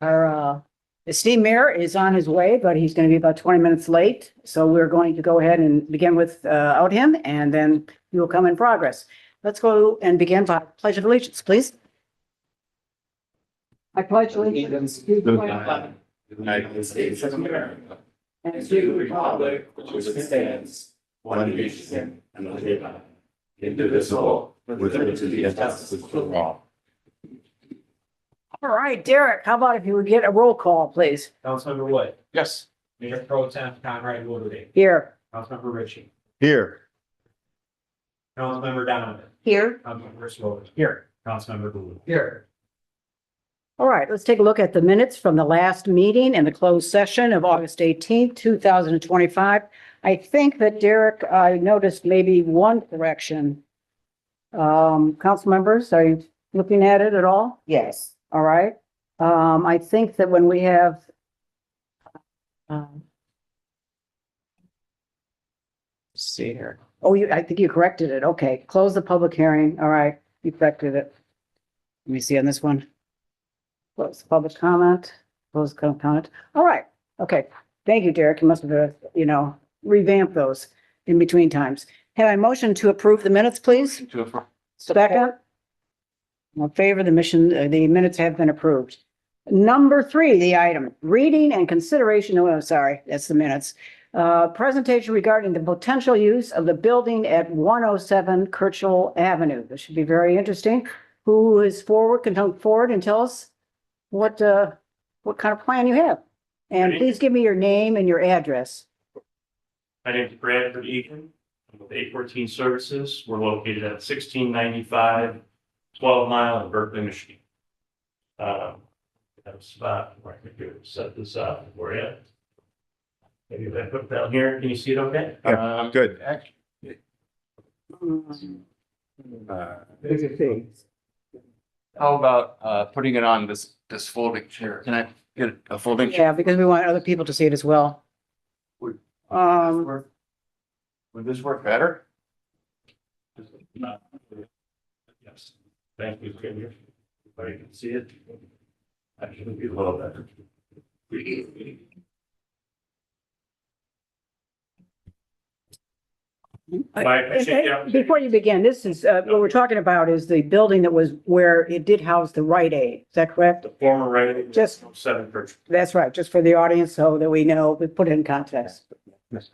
Our esteemed mayor is on his way, but he's going to be about 20 minutes late. So we're going to go ahead and begin without him, and then he will come in progress. Let's go and begin by Pledge of Allegiance, please. I pledge allegiance to the flag of the United States of America and to the republic which stands one nation under God, indivisible, with liberty and justice for all. All right, Derek, how about if you would get a roll call, please? Councilmember Wood. Yes. Mayor Pro Tem Conrad Woodley. Here. Councilmember Ritchie. Here. Councilmember Donovan. Here. Councilmember Swoboda. Here. Councilmember Ballou. Here. All right, let's take a look at the minutes from the last meeting and the closed session of August 18th, 2025. I think that Derek, I noticed maybe one correction. Council members, are you looking at it at all? Yes. All right. I think that when we have See here. oh, I think you corrected it. Okay, close the public hearing. All right, you corrected it. Let me see on this one. Close the public comment, close the comment. All right, okay. Thank you, Derek. You must have, revamped those in between times. Have I motion to approve the minutes, please? Second. In favor, the minutes have been approved. Number 3, the item, reading and consideration, that's the minutes. Presentation regarding the potential use of the building at 107 Kirchhoff Avenue. This should be very interesting. Who is forward, can come forward and tell us what kind of plan you have? And please give me your name and your address. My name is Bradford Egan. I'm with 814 Services. We're located at 1695 12 Mile in Berkeley, Michigan. I have a spot where I can set this up for you. Maybe if I put it down here, can you see it okay? Good. How about putting it on this folding chair? Can I get a folding chair? Yeah, because we want other people to see it as well. Would Um, Would this work better? Yes. Thank you. Everybody can see it. Actually, be a little better. Before you begin, this is, what we're talking about is the building that was where it did house the Rite Aid. Is that correct? The former right. Just- 7 Kirchhoff. That's right, just for the audience so that we know, we put it in context.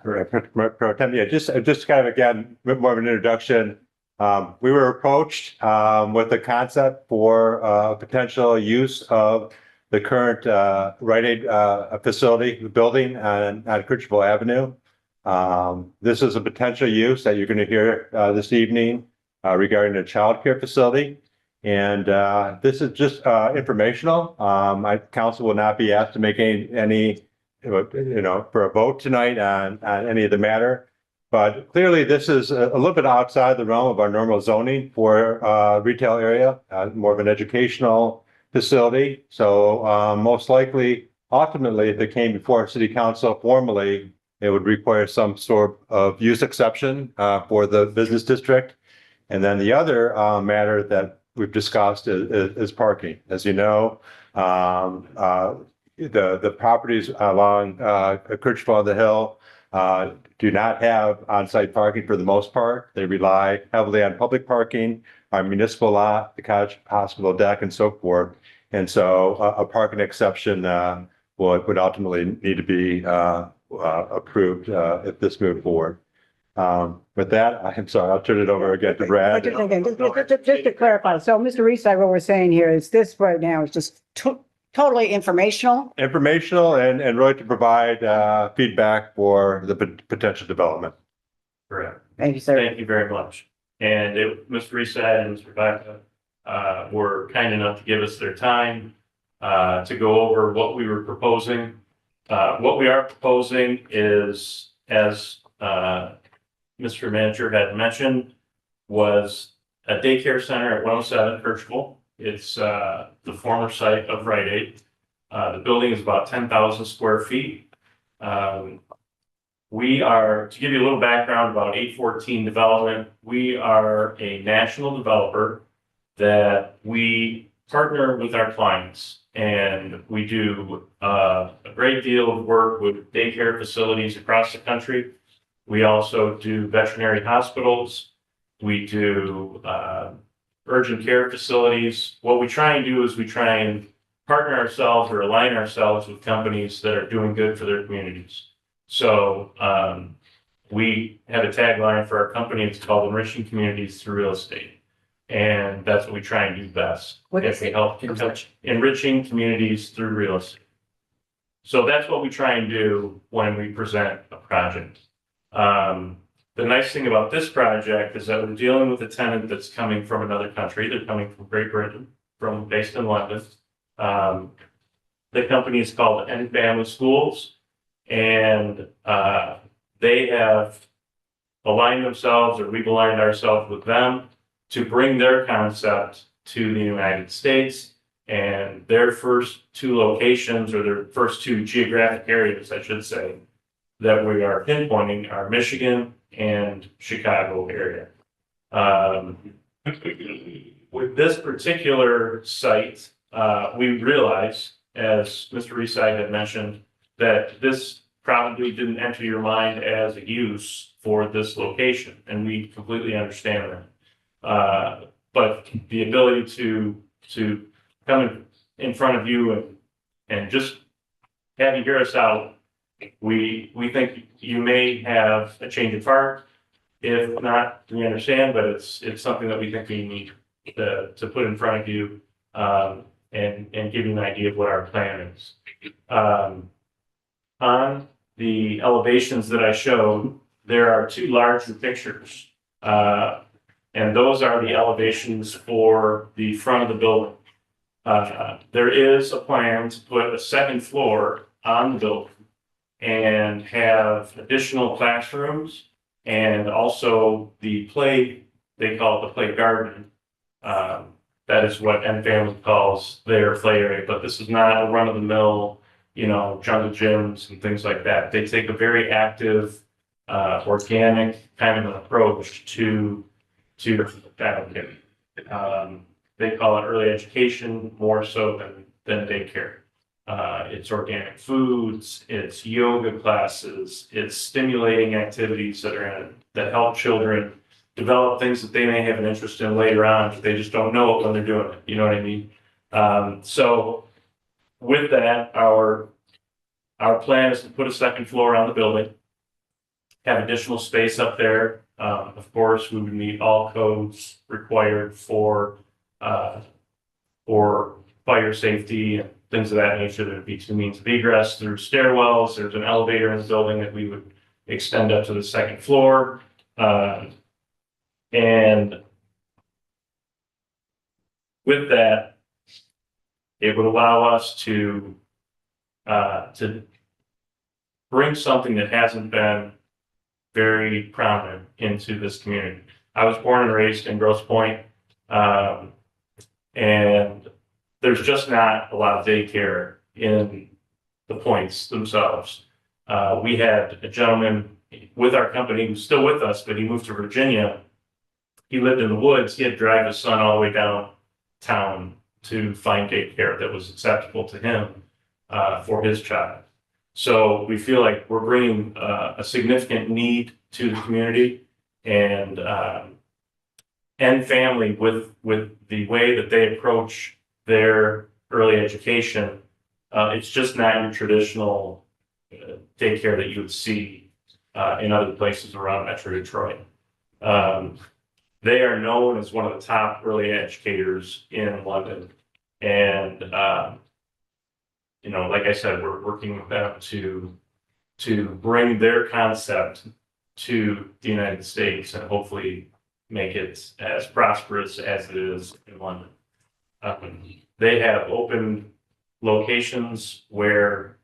Pro Tem, yeah, just kind of again, a bit more of an introduction. We were approached with a concept for potential use of the current Rite Aid facility, the building on Kirchhoff Avenue. This is a potential use that you're going to hear this evening regarding a childcare facility. And this is just informational. My council will not be asked to make any for a vote tonight on any of the matter. But clearly, this is a little bit outside the realm of our normal zoning for retail area, more of an educational facility. So most likely, ultimately, if it came before city council formally, it would require some sort of use exception for the business district. And then the other matter that we've discussed is parking. As you know, the properties along Kirchhoff on the Hill do not have on-site parking for the most part. They rely heavily on public parking, our municipal lot, the Cottage Hospital deck, and so forth. And so a parking exception would ultimately need to be approved if this moved forward. With that, I'm sorry, I'll turn it over again to Brad. Just to clarify, so Mr. Reeside, what we're saying here is this right now is just totally informational. Informational and really to provide feedback for the potential development. Correct. Thank you, sir. Thank you very much. And Mr. Reset and Mr. Rebecca were kind enough to give us their time to go over what we were proposing. What we are proposing is, as Mr. Manager had mentioned, was a daycare center at 107 Kirchhoff. It's the former site of Rite Aid. The building is about 10,000 square feet. We are, to give you a little background about 814 Development, we are a national developer that we partner with our clients. and we do a great deal of work with daycare facilities across the country. We also do veterinary hospitals. We do urgent care facilities. What we try and do is we try and partner ourselves or align ourselves with companies that are doing good for their communities. So we have a tagline for our company. It's called Enriching Communities Through Real Estate. And that's what we try and do best. What If is we it? help I'm sorry. enriching communities through real estate. So that's what we try and do when we present a project. The nice thing about this project is that we're dealing with a tenant that's coming from another country. They're coming from Great Britain, based in London. The company is called N Family Schools, and they have aligned themselves, or we've aligned ourselves with them to bring their concept to the United States. And their first two locations, or their first two geographic areas, I should say, that we are pinpointing are Michigan and Chicago area. With this particular site, we realize, as Mr. Reside had mentioned, that this probably didn't enter your mind as a use for this location, and we completely understand that. But the ability to come in front of you and just have you hear us out, we think you may have a change of heart. If not, we understand, but it's something that we think we need to put in front of you, and give you an idea of what our plan is. On the elevations that I showed, there are two larger pictures. And those are the elevations for the front of the building. There is a plan to put a second floor on the building and have additional classrooms, and also the play, they call it the play garden. That is what N Family calls their play area, but this is not a run of the mill, jungle gyms and things like that. They take a very active, organic kind of an approach to childcare. They call it early education more so than daycare. It's organic foods, it's yoga classes, it's stimulating activities that help children develop things that they may have an interest in later on, but they just don't know it when they're doing it. You know what I mean? So with that, our plan is to put a second floor on the building, have additional space up there. Of course, we would meet all codes required for fire safety and things of that nature. There'd be two means of egress through stairwells. There's an elevator in the building that we would extend up to the second floor. And with that, it would allow us to bring something that hasn't been very prominent into this community. I was born and raised in Grosse Pointe, and there's just not a lot of daycare in the points themselves. We had a gentleman with our company who's still with us, but he moved to Virginia. He lived in the woods. He had to drive his son all the way downtown to find daycare that was acceptable to him for his child. So we feel like we're bringing a significant need to the community, and Family with the way that they approach their early education. It's just not your traditional daycare that you would see in other places around Metro Detroit. They are known as one of the top early educators in London. And, like I said, we're working with them to bring their concept to the United States and hopefully make it as prosperous as it is in London. They have open locations where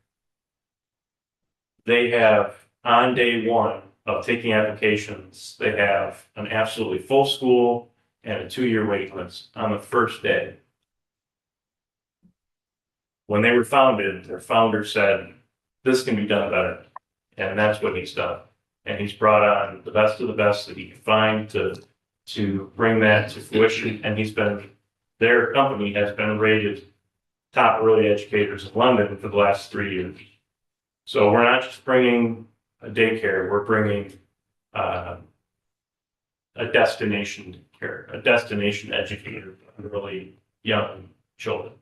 they have, on day one of taking applications, they have an absolutely full school and a 2-year waiting list on the first day. When they were founded, their founder said, this can be done better. And that's what he's done. And he's brought on the best of the best that he can find to bring that to fruition. And their company has been rated top early educators in London for the last 3 years. So we're not just bringing a daycare, we're bringing a destination care, a destination educator for really young children.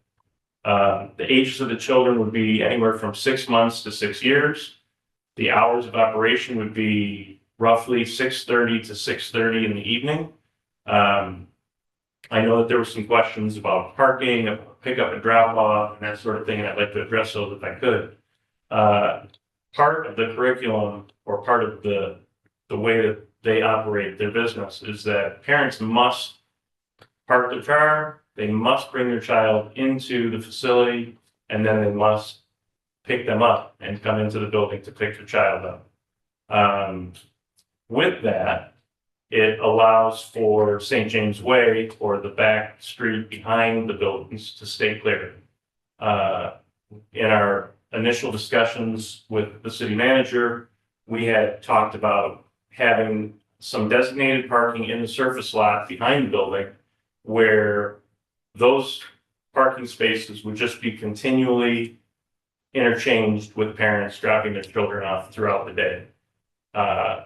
The ages of the children would be anywhere from 6 months to 6 years. The hours of operation would be roughly 6:30 to 6:30 in the evening. I know that there were some questions about parking, about pickup and drop off, and that sort of thing, and I'd like to address those if I could. Part of the curriculum or part of the way that they operate their business is that parents must park their car, they must bring their child into the facility, and then they must pick them up and come into the building to pick their child up. With that, it allows for St. James Way or the back street behind the buildings to stay clear. In our initial discussions with the city manager, we had talked about having some designated parking in the surface lot behind the building where those parking spaces would just be continually interchanged with parents dropping their children off throughout the day.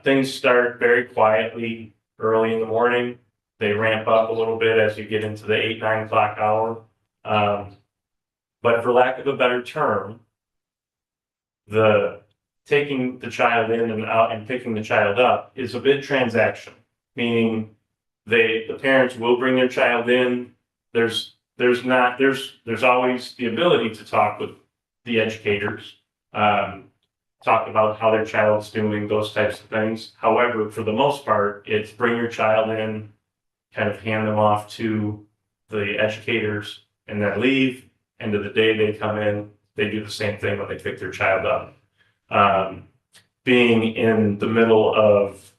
Things start very quietly early in the morning. They ramp up a little bit as you get into the 8, 9 o'clock hour. But for lack of a better term, the taking the child in and out and picking the child up is a bit transactional, meaning the parents will bring their child in. There's always the ability to talk with the educators, talk about how their child's doing, those types of things. However, for the most part, it's bring your child in, kind of hand them off to the educators and then leave. End of the day, they come in, they do the same thing when they pick their child up. Being in the middle of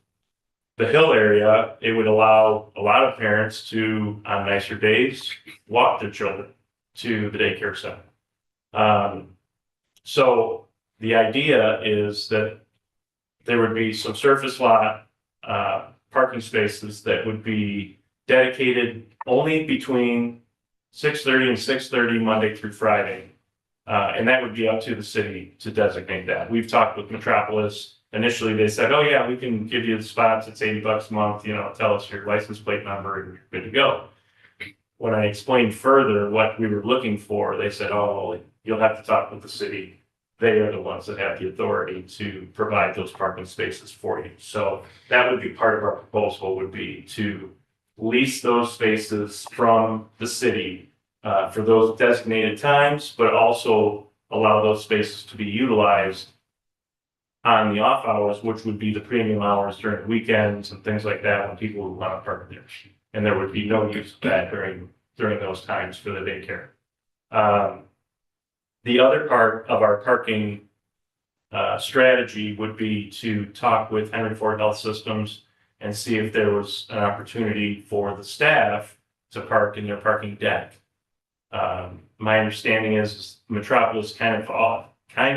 the hill area, it would allow a lot of parents to, on nicer days, walk their children to the daycare center. So the idea is that there would be some surface lot parking spaces that would be dedicated only between 6:30 and 6:30 Monday through Friday. And that would be up to the city to designate that. We've talked with Metropolis. Initially, they said, oh yeah, we can give you the spots. It's $80 a month, tell us your license plate number and you're good to go. When I explained further what we were looking for, they said, oh, you'll have to talk with the city. They are the ones that have the authority to provide those parking spaces for you. So that would be part of our proposal, would be to lease those spaces from the city for those designated times, but also allow those spaces to be utilized on the off hours, which would be the premium hours during weekends and things like that when people would want to park there. And there would be no use of that during those times for the daycare. The other part of our parking strategy would be to talk with Henry Ford Health Systems and see if there was an opportunity for the staff to park in their parking deck. My understanding is Metropolis kind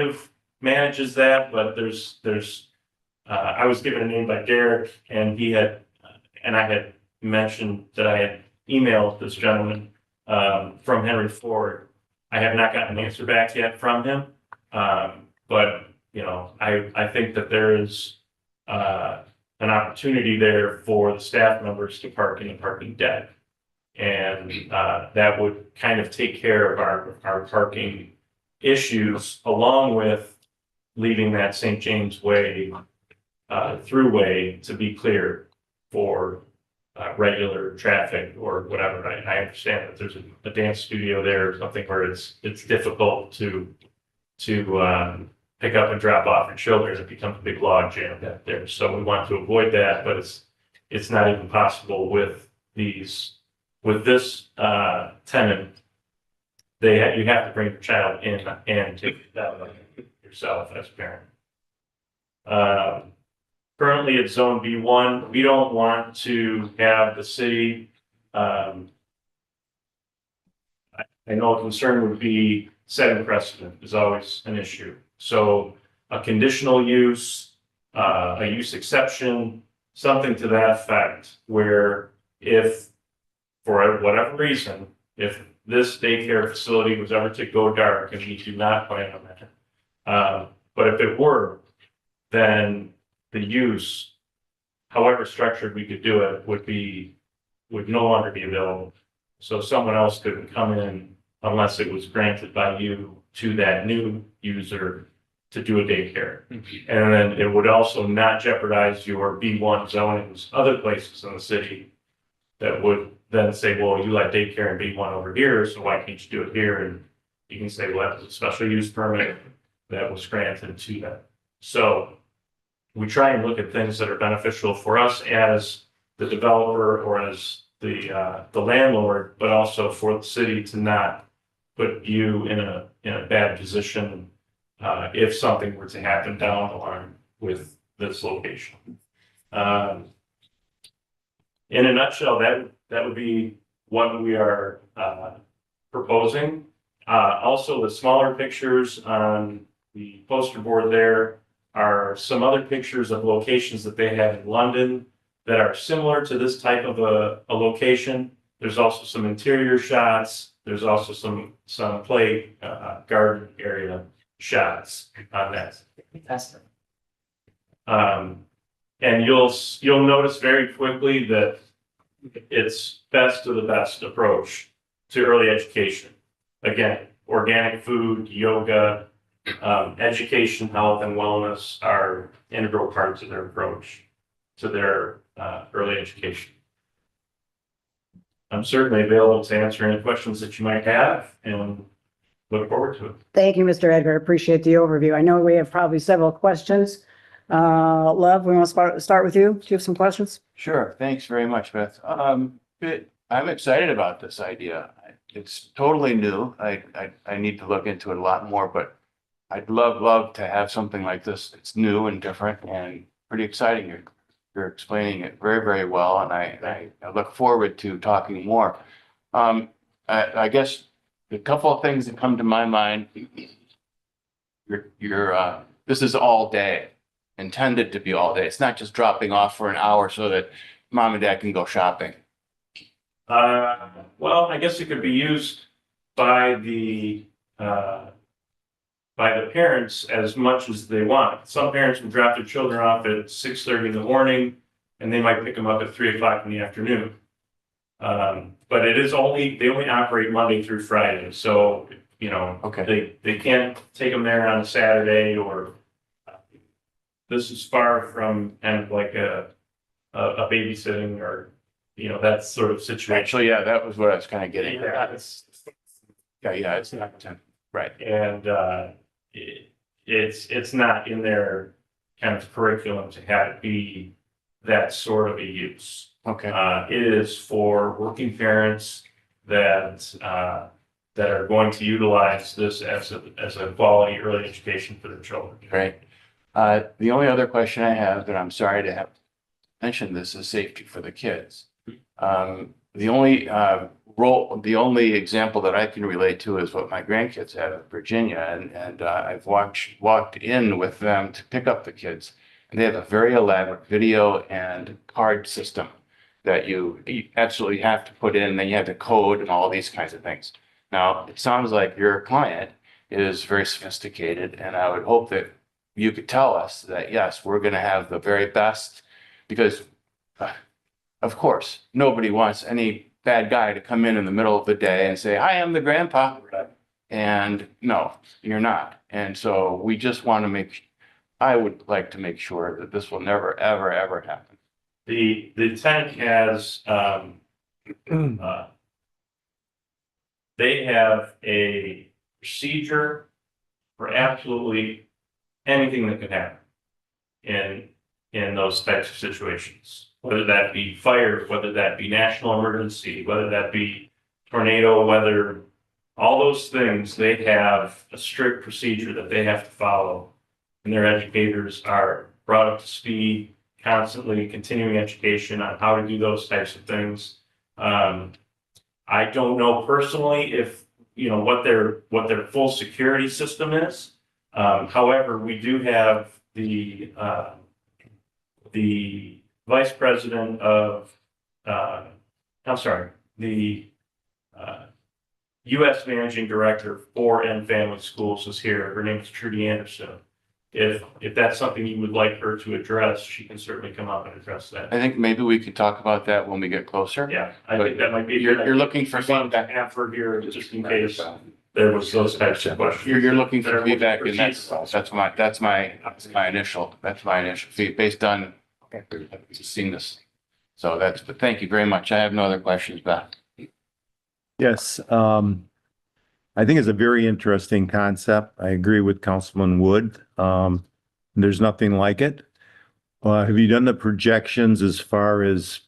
of manages that, but I was given a name by Derek, and I had mentioned that I had emailed this gentleman from Henry Ford. I have not gotten an answer back yet from him, but I think that there is an opportunity there for the staff members to park in the parking deck. And that would kind of take care of our parking issues, along with leaving that St. James Way throughway to be clear for regular traffic or whatever. I understand that there's a dance studio there or something where it's difficult to pick up and drop off your children. It becomes a big log jam back there. So we want to avoid that, but it's not even possible with this tenant. You have to bring your child in and take that yourself as a parent. Currently it's zone B1. We don't want to have the city. I know a concern would be setting precedent is always an issue. So a conditional use, a use exception, something to that effect, where if for whatever reason, if this daycare facility was ever to go dark, and we do not plan on that. But if it were, then the use, however structured we could do it, would no longer be available. So someone else couldn't come in unless it was granted by you to that new user to do a daycare. And then it would also not jeopardize your B1 zonings, other places in the city that would then say, well, you let daycare in B1 over here, so why can't you do it here? And you can say, well, that was a special use permit that was granted to that. So we try and look at things that are beneficial for us as the developer or as the landlord, but also for the city to not put you in a bad position if something were to happen down the line with this location. In a nutshell, that would be what we are proposing. Also, the smaller pictures on the poster board there are some other pictures of locations that they have in London that are similar to this type of a location. There's also some interior shots. There's also some play garden area shots on that. And you'll notice very quickly that it's best of the best approach to early education. Again, organic food, yoga, education, health, and wellness are integral parts of their approach to their early education. I'm certainly available to answer any questions that you might have and look forward to it. Thank you, Mr. Edgar. Appreciate the overview. I know we have probably several questions. Love, we want to start with you. Do you have some questions? Sure, thanks very much, Beth. I'm excited about this idea. It's totally new. I need to look into it a lot more, but I'd love to have something like this. It's new and different and pretty exciting. You're explaining it very well, and I look forward to talking more. I guess a couple of things that come to my mind. This is all day, intended to be all day. It's not just dropping off for an hour so that mom and dad can go shopping. Well, I guess it could be used by the parents as much as they want. Some parents will drop their children off at 6:30 in the morning, and they might pick them up at 3 o'clock in the afternoon. But they only operate Monday through Friday, so Okay. they can't take them there on a Saturday or. This is far from kind of like a babysitting or that sort of situation. Actually, yeah, that was what I was kind of getting Yeah, at. Yeah, it's not, right. And it's not in their kind of curriculum to have it be that sort of a use. Okay, It is for working parents that are going to utilize this as a quality early education for their children. great. The only other question I have, that I'm sorry to have mentioned this, is safety for the kids. The only example that I can relate to is what my grandkids have in Virginia, and I've walked in with them to pick up the kids, and they have a very elaborate video and card system that you absolutely have to put in. Then you have to code and all these kinds of things. Now, it sounds like your client is very sophisticated, and I would hope that you could tell us that, yes, we're going to have the very best, because of course, nobody wants any bad guy to come in the middle of the day and say, hi, I'm the grandpa. And no, you're not. And so we just want to I would like to make sure that this will never, ever happen. The tenant has they have a procedure for absolutely anything that could happen in those types of situations, whether that be fire, whether that be national emergency, whether that be tornado, weather, all those things. They have a strict procedure that they have to follow, and their educators are brought up to speed, constantly continuing education on how to do those types of things. I don't know personally if what their full security system is. However, we do have the vice president of, the U.S. Managing Director for N Family Schools is here. Her name is Trudy Anderson. If that's something you would like her to address, she can certainly come up and address that. I think maybe we could talk about that when we get closer. Yeah, I think that might be. a good You're idea. looking for I wanted to feedback. have her here just in case there was those types of questions. You're looking That for are feedback, and procedural. that's my initial feed, based on, I've seen this. So but thank you very much. I have no other questions, Beth. Yes, I think it's a very interesting concept. I agree with Councilman Wood. There's nothing like it. Have you done the projections as far as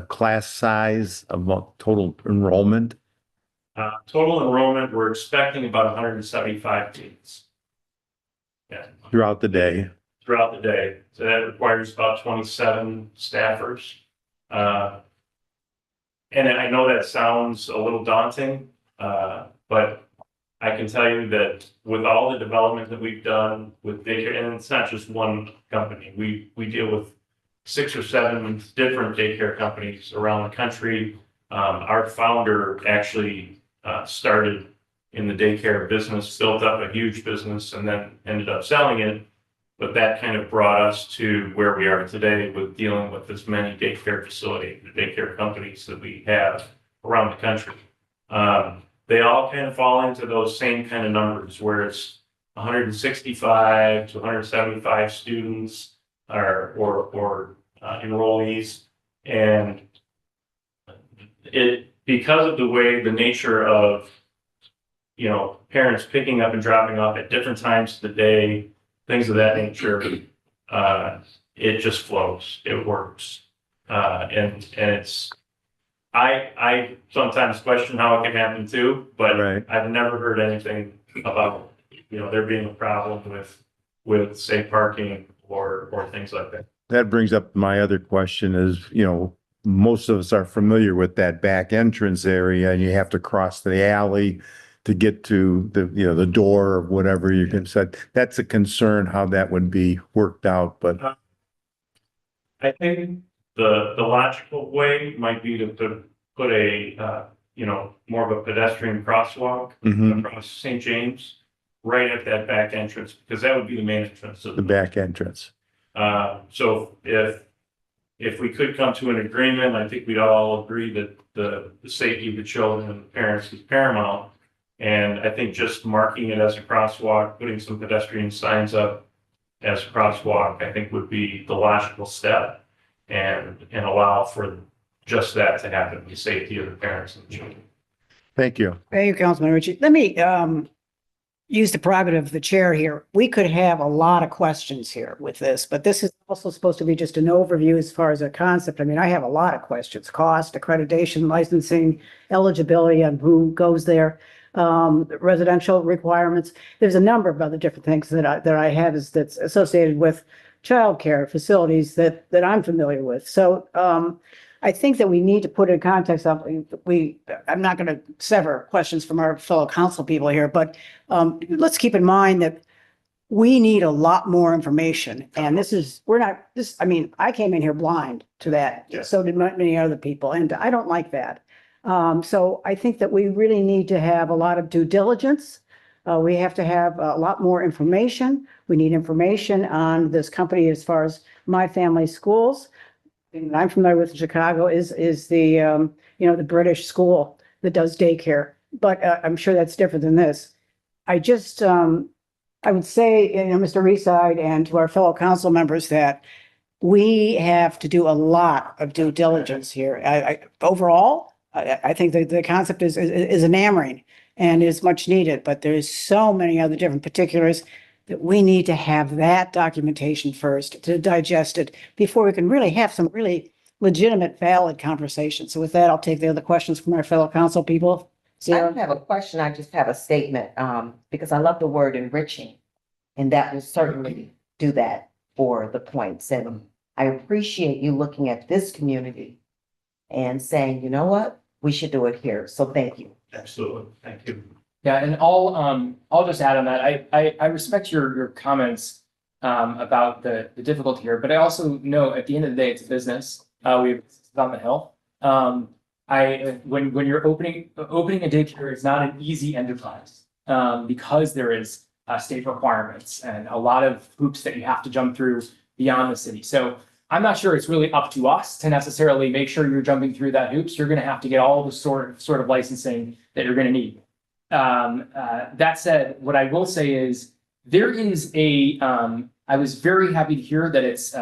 class size of total enrollment Total enrollment, we're expecting about 175 teams. Yeah, throughout the day? throughout the day. So that requires about 27 staffers. And I know that sounds a little daunting, but I can tell you that with all the development that we've done with daycare, and it's not just one company, we deal with 6 or 7 different daycare companies around the country. Our founder actually started in the daycare business, built up a huge business, and then ended up selling it. But that kind of brought us to where we are today with dealing with as many daycare facilities, the daycare companies that we have around the country. They all kind of fall into those same kind of numbers where it's 165 to 175 students or enrollees. And because of the way the nature of, parents picking up and dropping off at different times of the day, things of that nature, it just flows, it works. And it's, I sometimes question how it can happen too, but Right. I've never heard anything about, there being a problem with say parking or things like that. That brings up my other question is, most of us are familiar with that back entrance area and you have to cross the alley to get to the door or whatever you can say. That's a concern how that would be worked out, but I think the logical way might be to put a, more of a pedestrian crosswalk mhm, across St. James, right at that back entrance, because that would be the main entrance of the back entrance. So if we could come to an agreement, I think we'd all agree that the safety of the children and the parents is paramount. And I think just marking it as a crosswalk, putting some pedestrian signs up as a crosswalk, I think would be the logical step and allow for just that to happen, the safety of the parents and the children. Thank you. Thank you, Councilman Ritchie. Let me use the prerogative of the chair here. We could have a lot of questions here with this, but this is also supposed to be just an overview as far as a concept. I mean, I have a lot of questions: cost, accreditation, licensing, eligibility on who goes there, residential requirements. There's a number of other different things that I have that's associated with childcare facilities that I'm familiar with. So I think that we need to put in context of, I'm not going to sever questions from our fellow council people here, but let's keep in mind that we need a lot more information. And I came in here blind to that. Yes. So did many other people. And I don't like that. So I think that we really need to have a lot of due diligence. We have to have a lot more information. We need information on this company as far as My Family Schools. And I'm familiar with Chicago is the, the British school that does daycare, but I'm sure that's different than this. I just, I would say, Mr. Reside and to our fellow council members that we have to do a lot of due diligence here. Overall, I think that the concept is enamoring and is much needed, but there's so many other different particulars that we need to have that documentation first to digest it before we can really have some really legitimate, valid conversations. So with that, I'll take the other questions from our fellow council people. I don't Sarah? have a question, I just have a statement, because I love the word enriching. And that will certainly do that for the points. And I appreciate you looking at this community and saying, you know what, we should do it here. So thank you. Absolutely. Thank you. Yeah, and I'll just add on that. I respect your comments about the difficulty here, but I also know at the end of the day, it's a business. We've on the health. when you're opening a daycare is not an easy enterprise. Because there is state requirements and a lot of hoops that you have to jump through beyond the city. So I'm not sure it's really up to us to necessarily make sure you're jumping through that hoops. You're gonna have to get all the sort of licensing that you're gonna need. That said, what I will say is there is I was very happy to hear that it's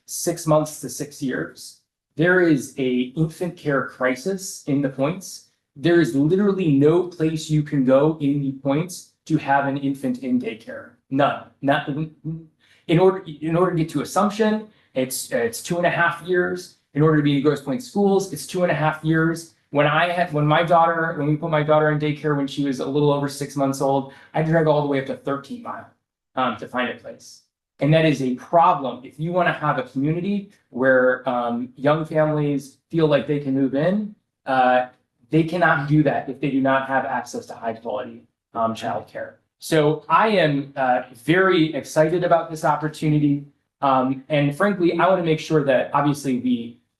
6 months to 6 years. There is a infant care crisis in the points. There is literally no place you can go in the points to have an infant in daycare. None. Not in order to get to Assumption, it's 2.5 years. In order to be in Grosse Pointe schools, it's 2.5 years. When we put my daughter in daycare when she was a little over 6 months old, I drove all the way up to 13 miles to find a place. And that is a problem. If you want to have a community where young families feel like they can move in, they cannot do that if they do not have access to high quality childcare. So I am very excited about this opportunity. And frankly, I want to make sure that obviously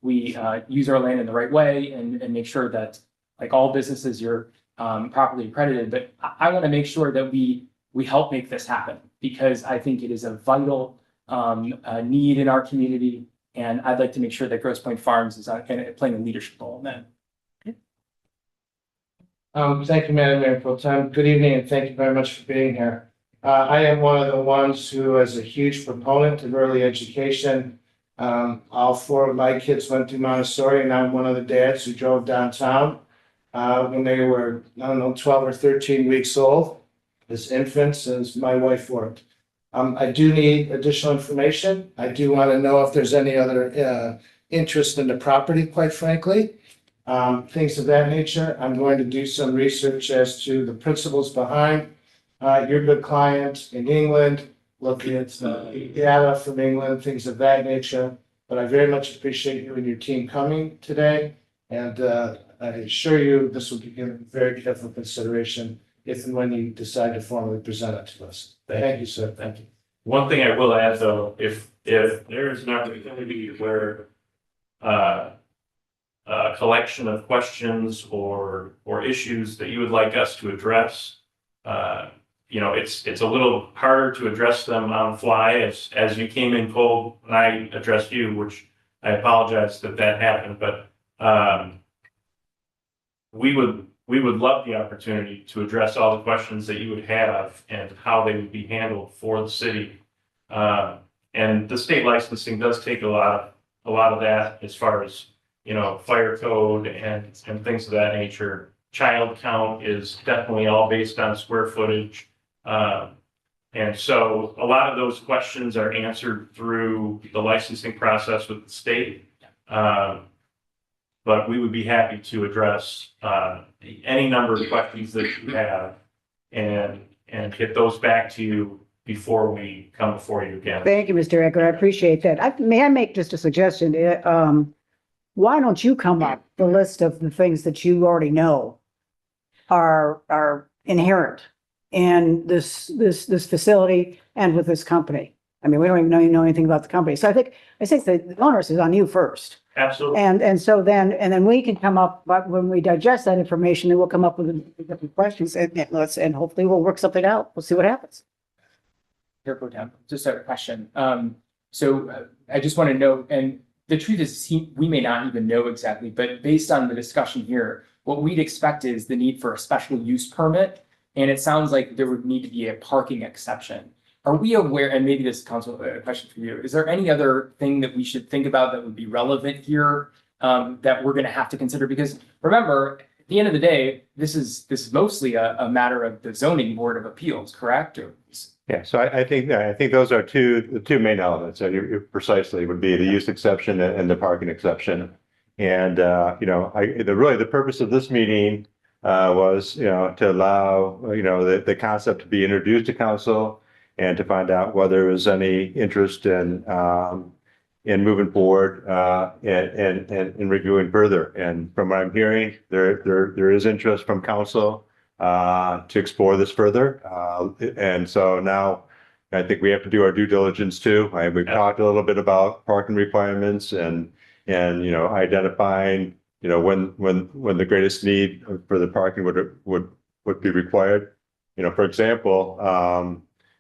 we use our land in the right way and make sure that, like all businesses, you're properly accredited. But I want to make sure that we help make this happen, because I think it is a vital need in our community. And I'd like to make sure that Grosse Pointe Farms is playing a leadership role in that. Thank you, Madam Mayor Pro Tem. Good evening, and thank you very much for being here. I am one of the ones who is a huge proponent of early education. All 4 of my kids went to Montessori, and I'm one of the dads who drove downtown when they were, 12 or 13 weeks old, as infants, as my wife worked. I do need additional information. I do want to know if there's any other interest in the property, quite frankly. Things of that nature. I'm going to do some research as to the principles behind your good client in England, looking at data from England, things of that nature. But I very much appreciate you and your team coming today. And I assure you this will be given very careful consideration if and when you decide to formally present it to us. Thank you, sir. Thank you. One thing I will add, though, if there is an opportunity where a collection of questions or issues that you would like us to address, it's a little harder to address them on the fly as you came in cold and I addressed you, which I apologize that happened, but we would love the opportunity to address all the questions that you would have and how they would be handled for the city. And the state licensing does take a lot of that as far as, fire code and things of that nature. Child count is definitely all based on square footage. And so a lot of those questions are answered through the licensing process with the state. But we would be happy to address any number of questions that you have and get those back to you before we come before you again. Thank you, Mr. Eckert. I appreciate that. May I make just a suggestion? Why don't you come up with a list of the things that you already know are inherent in this facility and with this company? I mean, we don't even know anything about the company. So I think the onus is on you first. Absolutely. And so then we can come up, but when we digest that information, then we'll come up with different questions and hopefully we'll work something out. We'll see what happens. Here, Pro Tem, just a question. So I just want to know, and the truth is, we may not even know exactly, but based on the discussion here, what we'd expect is the need for a special use permit. And it sounds like there would need to be a parking exception. Are we aware, and maybe this is council a question for you, is there any other thing that we should think about that would be relevant here that we're going to have to consider? Because remember, at the end of the day, this is mostly a matter of the zoning board of appeals, correct? Yeah, so I think those are the two main elements. So you precisely would be the use exception and the parking exception. And the purpose of this meeting was to allow the concept to be introduced to council and to find out whether there was any interest in moving forward and reviewing further. And from what I'm hearing, there is interest from council to explore this further. And so now I think we have to do our due diligence too. We've talked a little bit about parking requirements and identifying when the greatest need for the parking would be required. For example,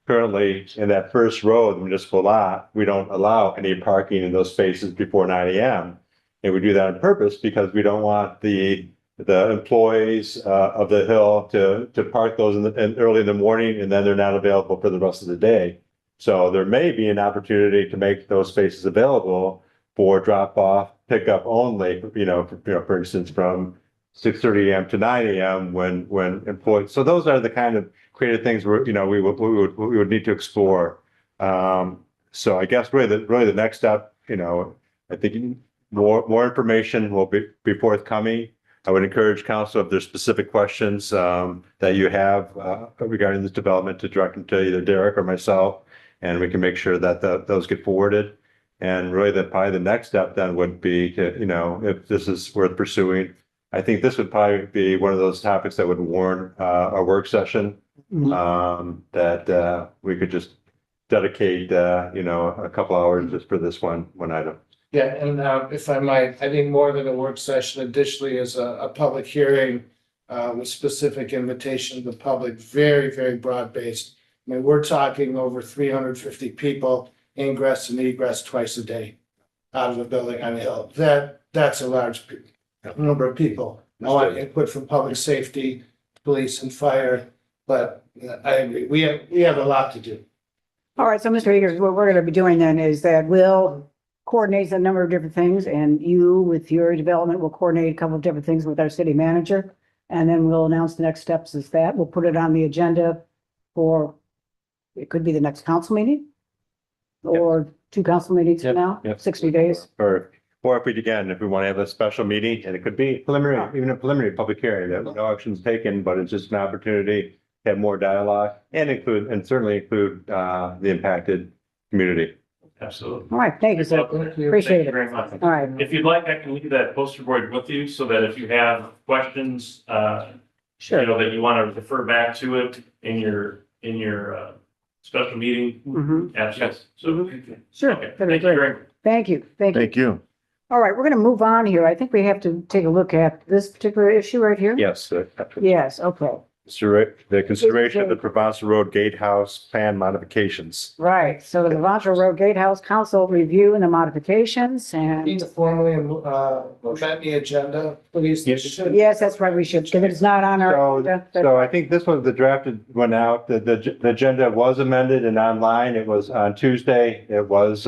currently in that first row, the municipal lot, we don't allow any parking in those spaces before 9 AM. And we do that on purpose because we don't want the employees of the Hill to park those early in the morning, and then they're not available for the rest of the day. So there may be an opportunity to make those spaces available for drop off, pickup only, for instance, from 6:30 AM to 9 AM when employed. So those are the kind of creative things we would need to explore. So I guess really the next step, I think more information will be forthcoming. I would encourage council, if there's specific questions that you have regarding this development, to direct them to either Derek or myself, and we can make sure that those get forwarded. And really, probably the next step then would be to, if this is worth pursuing, I think this would probably be one of those topics that would warrant a work session that we could just dedicate, a couple hours just for this one item. Yeah, and if I might, I think more than a work session, additionally is a public hearing with specific invitation to the public, very, very broad-based. I mean, we're talking over 350 people ingress and egress twice a day out of the building on the Hill. That's a large number of people. I want input from public safety, police and fire, but I agree, we have a lot to do. All right, so Mr. Eagers, what we're gonna be doing then is that we'll coordinate a number of different things, and you, with your development, will coordinate a couple of different things with our city manager. And then we'll announce the next steps is that we'll put it on the agenda for, it could be the next council meeting or 2 council meetings from now, Yep. 60 days. Or if we want to have a special meeting, and it could be preliminary, even a preliminary public hearing, that no action's taken, but it's just an opportunity to have more dialogue and certainly include the impacted community. Absolutely. All right, thank you, sir. Appreciate Thank you it. very much. All right, If you'd like, I can leave that poster board with you so that if you have questions, sure. that you want to refer back to it in your special meeting. Mhm. Absolutely. So, Sure, okay. that'd be Thank you great. very much. Thank you, thank you. Thank you. All right, we're gonna move on here. I think we have to take a look at this particular issue right here. Yes. Yes, okay, The consideration of the Provencer Road Gatehouse plan modifications. right. So the Levanter Road Gatehouse Council review and the modifications Need and to formally amend the agenda, please. yes, that's right, we should, because it's not on our. agenda. So I think this was the drafted went out, the agenda was amended and online. It was on Tuesday. It was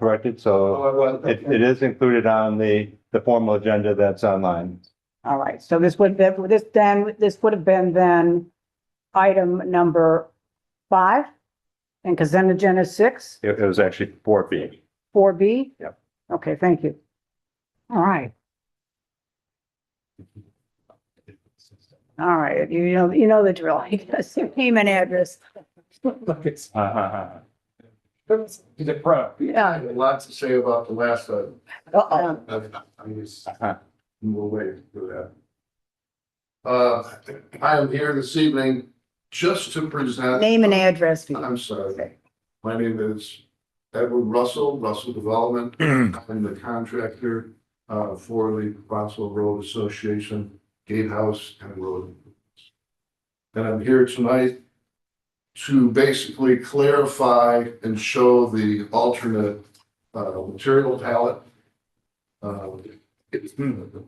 corrected, so it is included on the formal agenda that's online. All right, so this would have been then item number 5 and consent agenda 6, It was actually 4B. 4B? Yep. Okay, thank you. All right. All right, you know the drill. Yes, your name and address. Look, it's, he's a pro. Yeah. A lot to say about the last item. Uh-oh. We'll wait for that. I am here this evening just to present. Name and address. please. I'm sorry. My name is Edward Russell Development. I'm the contractor for the Boswell Road Association Gatehouse and Road. And I'm here tonight to basically clarify and show the alternate material palette.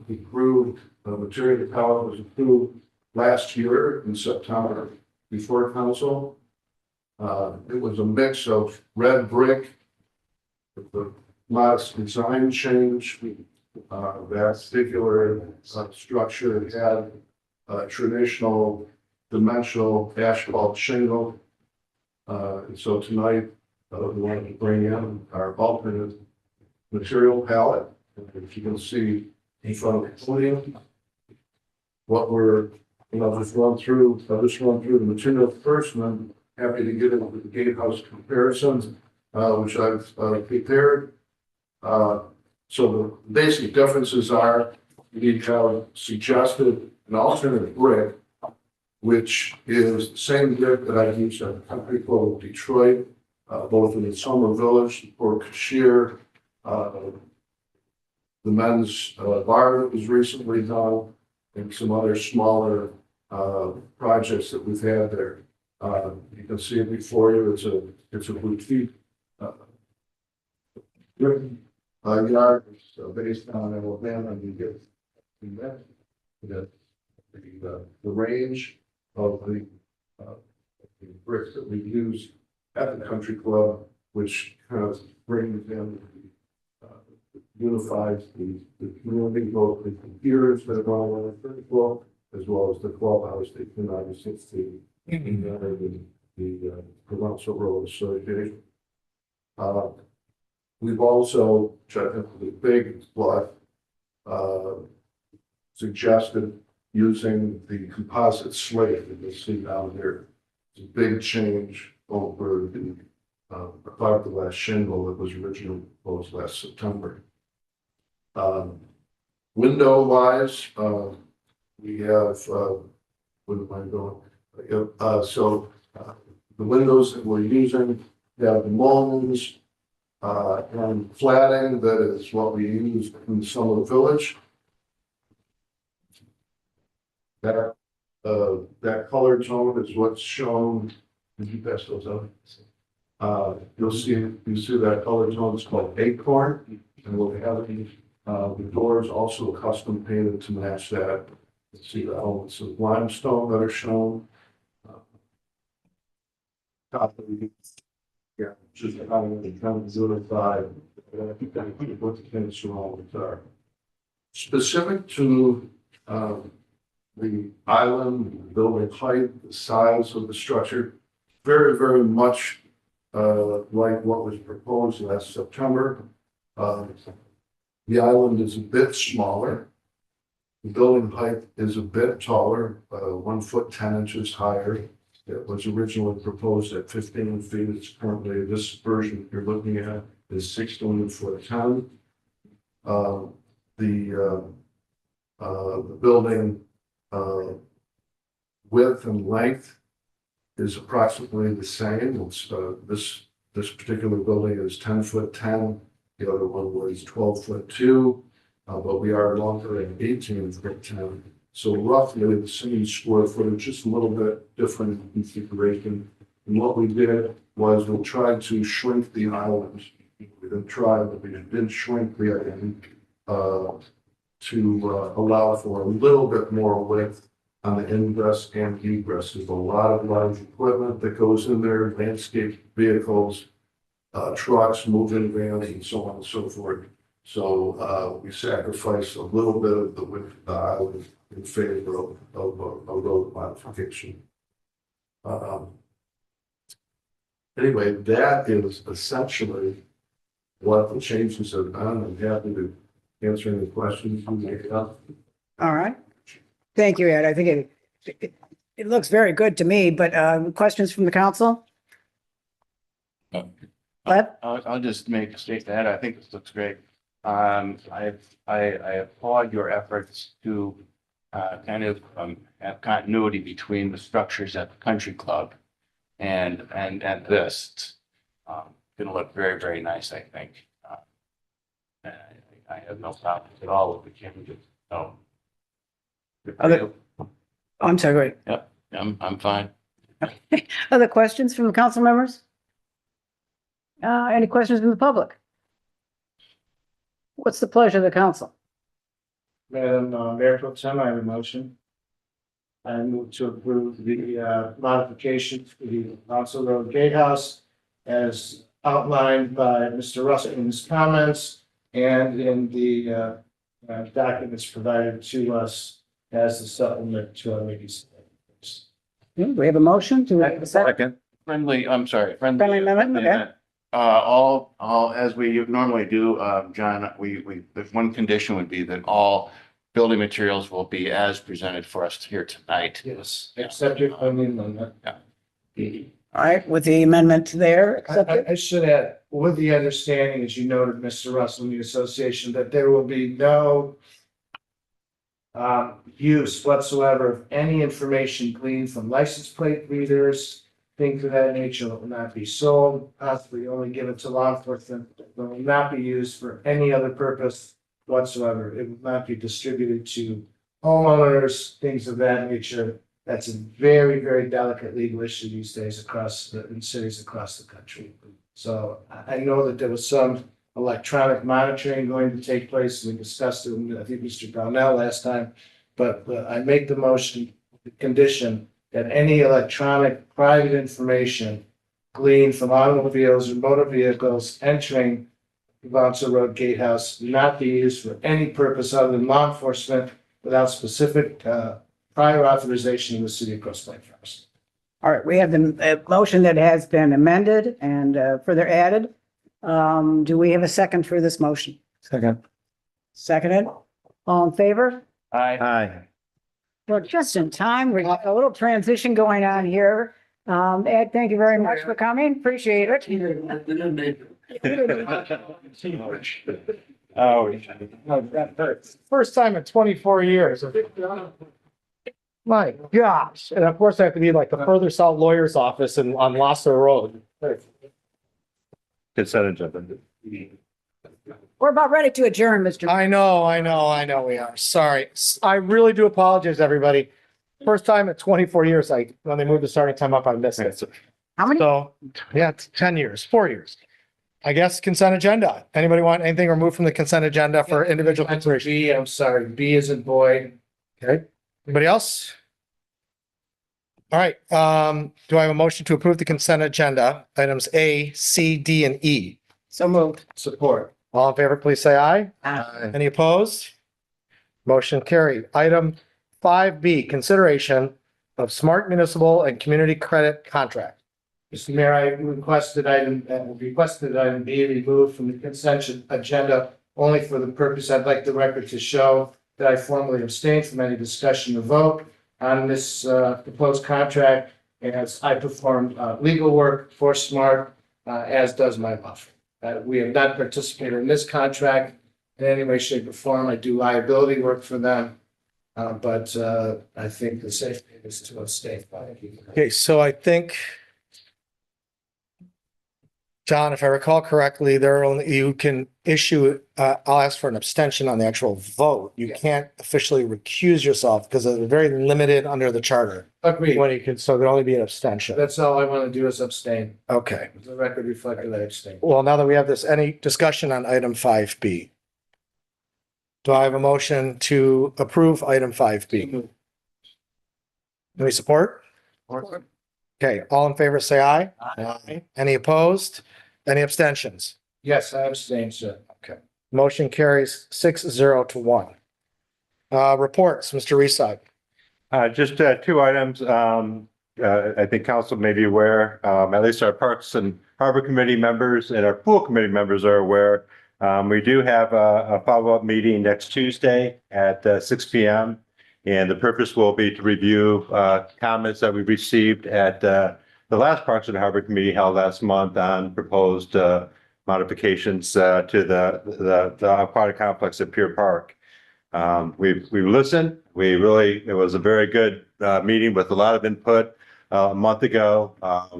Approved, material palette was approved last year in September before council. It was a mix of red brick with a modest design change. That particular structure had traditional dimensional asphalt shingle. And so tonight we wanted to bring in our alternate material palette. If you can see in front of the podium, what we're, I'll just run through the material first, and I'm happy to get into the gatehouse comparisons, which I've prepared. So the basic differences are we have suggested an alternate brick, which is the same brick that I use at a country club of Detroit, both in the Summer Village or Cashier. the men's bar that was recently done, and some other smaller projects that we've had there. You can see it before you. It's a boutique yard. It's based on Alabama. And you get the range of the bricks that we use at the country club, which kind of brings in unifies the community, both the computers that are on the first floor, as well as the clubhouse that can obviously see the Provencal Road Association. We've also, which I think was a big plus, suggested using the composite slate that you see down here. It's a big change over the fiberglass shingle that was originally proposed last September. Window wise, we have, what am I going? The windows that we're using have the mullions and flatting. That is what we use in Summer Village. That color tone is what's shown. Did you pass those out? You'll see that color tone is called Acorn, and we'll have the doors also custom painted to match that. Let's see the elements of limestone that are shown. Yeah, just how we kind of unify what the things surroundings are. Specific to the island, the building height, the size of the structure, very, very much like what was proposed last September. The island is a bit smaller. The building height is a bit taller, 1 foot 10 inches higher. It was originally proposed at 15 feet. It's currently, this version you're looking at is 16 foot 10. The building width and length is approximately the same. It's, this particular building is 10 foot 10. The other one was 12 foot 2, but we are longer at 18 foot 10. So roughly the same square footage, just a little bit different configuration. And what we did was we tried to shrink the island. We didn't try, but we did shrink the island to allow for a little bit more width on the ingress and egress. There's a lot of large equipment that goes in there, landscape vehicles, trucks, moving vans, and so on and so forth. So we sacrificed a little bit of the width of the island in favor of a road modification. Anyway, that is essentially what the changes have done. I'm happy to answer any questions you may have. All right. Thank you, Ed. I think it looks very good to me, but questions from the council? What? I'll just make a statement that I think this looks great. I applaud your efforts to kind of have continuity between the structures at the country club and this. It's going to look very, very nice, I think. I have no problems at all with the changes. So, I'm sorry, great. yep, I'm fine. Other questions from the council members? Any questions from the public? What's the pleasure of the council? Madam Mayor Pro Tem, I have a motion. I move to approve the modifications for the Council Road Gatehouse as outlined by Mr. Russell in his comments and in the documents provided to us as the supplement to our meetings. We have a motion to have a second. Friendly Friendly amendment, okay. All, as we normally do, John, the one condition would be that all building materials will be as presented for us here tonight. Yes, except your amendment. All right, with the amendment there, accepted? I should add, with the understanding, as you noted, Mr. Russell, in the association, that there will be no use whatsoever of any information gleaned from license plate readers, things of that nature that will not be sold, possibly only given to law enforcement, that will not be used for any other purpose whatsoever. It will not be distributed to homeowners, things of that nature. That's a very, very delicate legal issue these days in cities across the country. So I know that there was some electronic monitoring going to take place. We discussed it with, I think, Mr. Brownell last time. But I make the motion, the condition that any electronic private information gleaned from automobiles or motor vehicles entering the Bouncer Road Gatehouse not be used for any purpose other than law enforcement without specific prior authorization of the city of Grosse Pointe Farms. All right, we have the motion that has been amended and further added. Do we have a second for this motion? Second. Seconded? All in favor? Aye. Well, just in time, we have a little transition going on here. Ed, thank you very much for coming. Appreciate it. Oh, First time in 24 years. My gosh. And of course, I have to be like the further south lawyer's office and on Lasser Road. consent agenda. We're about ready to adjourn, Mr. I know we are. Sorry. I really do apologize, everybody. First time in 24 years, when they moved the starting time up, I missed it. How many? So, yeah, it's 10 years, 4 years. I guess consent agenda. Anybody want anything removed from the consent agenda for individual consideration? B, I'm sorry, B is in boy. Okay. Anybody else? All right, do I have a motion to approve the consent agenda, items A, C, D, and E? So moved. Support. All in favor, please say aye. Aye. Any opposed? Motion carried. Item 5B, consideration of smart municipal and community credit contract. Mr. Mayor, I requested item B removed from the consent agenda only for the purpose, I'd like the record to show that I formally abstained from any discussion or vote on this proposed contract, as I performed legal work for SMART, as does my law firm. We have not participated in this contract in any way, shape, or form. I do liability work for them, but I think the safety is to abstain. Okay, so I think, John, if I recall correctly, you can issue, I'll ask for an abstention on the actual vote. You can't officially recuse yourself because they're very limited under the charter. Agreed. When you can, so there'd only be an abstention. That's all I want to do is abstain. Okay. The record reflected that I abstained. Well, now that we have this, any discussion on item 5B? Do I have a motion to approve item 5B? Any support? Okay, all in favor, say aye. Aye. Any opposed? Any abstentions? Yes, I abstain, sir. Motion carries 6-0 to 1. Reports, Mr. Reside. Just two items. I think council may be aware, at least our Parks and Harbor Committee members and our Pool Committee members are aware. We do have a follow-up meeting next Tuesday at 6 p.m. And the purpose will be to review comments that we received at the last Parks and Harbor Committee held last month on proposed modifications to the aquatic complex at Pier Park. We've listened. It was a very good meeting with a lot of input a month ago.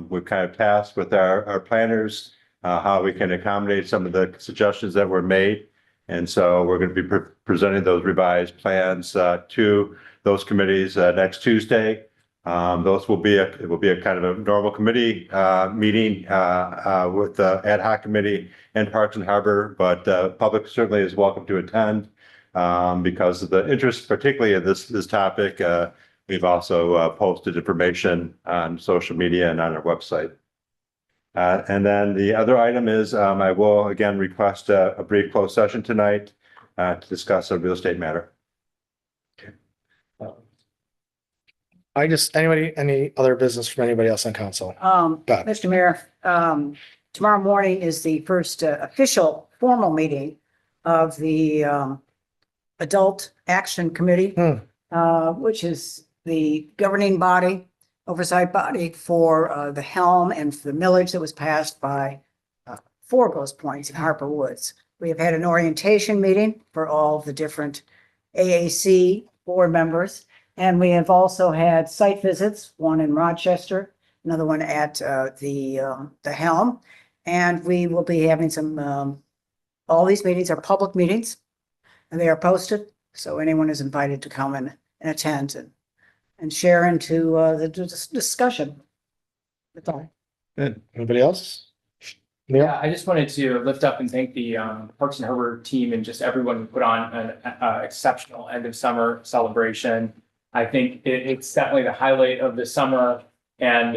We've kind of tasked with our planners how we can accommodate some of the suggestions that were made. And so we're going to be presenting those revised plans to those committees next Tuesday. It will be a kind of a normal committee meeting with the ad hoc committee and Parks and Harbor, but public certainly is welcome to attend because of the interest, particularly in this topic. We've also posted information on social media and on our website. And then the other item is I will again request a brief closed session tonight to discuss a real estate matter. Any other business from anybody else on council? Got it. Mr. Mayor, tomorrow morning is the first official formal meeting of the Adult Action Committee, which is the governing body, oversight body for the helm and for the millage that was passed by four Grosse Pointes in Harper Woods. We have had an orientation meeting for all the different AAC board members. And we have also had site visits, one in Rochester, another one at the helm. And we will be having some, all these meetings are public meetings. And they are posted, so anyone is invited to come and attend and share into the discussion. That's all. Good. Anybody else? Yeah, I just wanted to lift up and thank the Parks and Harbor team and just everyone who put on an exceptional end of summer celebration. I think it's definitely the highlight of the summer, and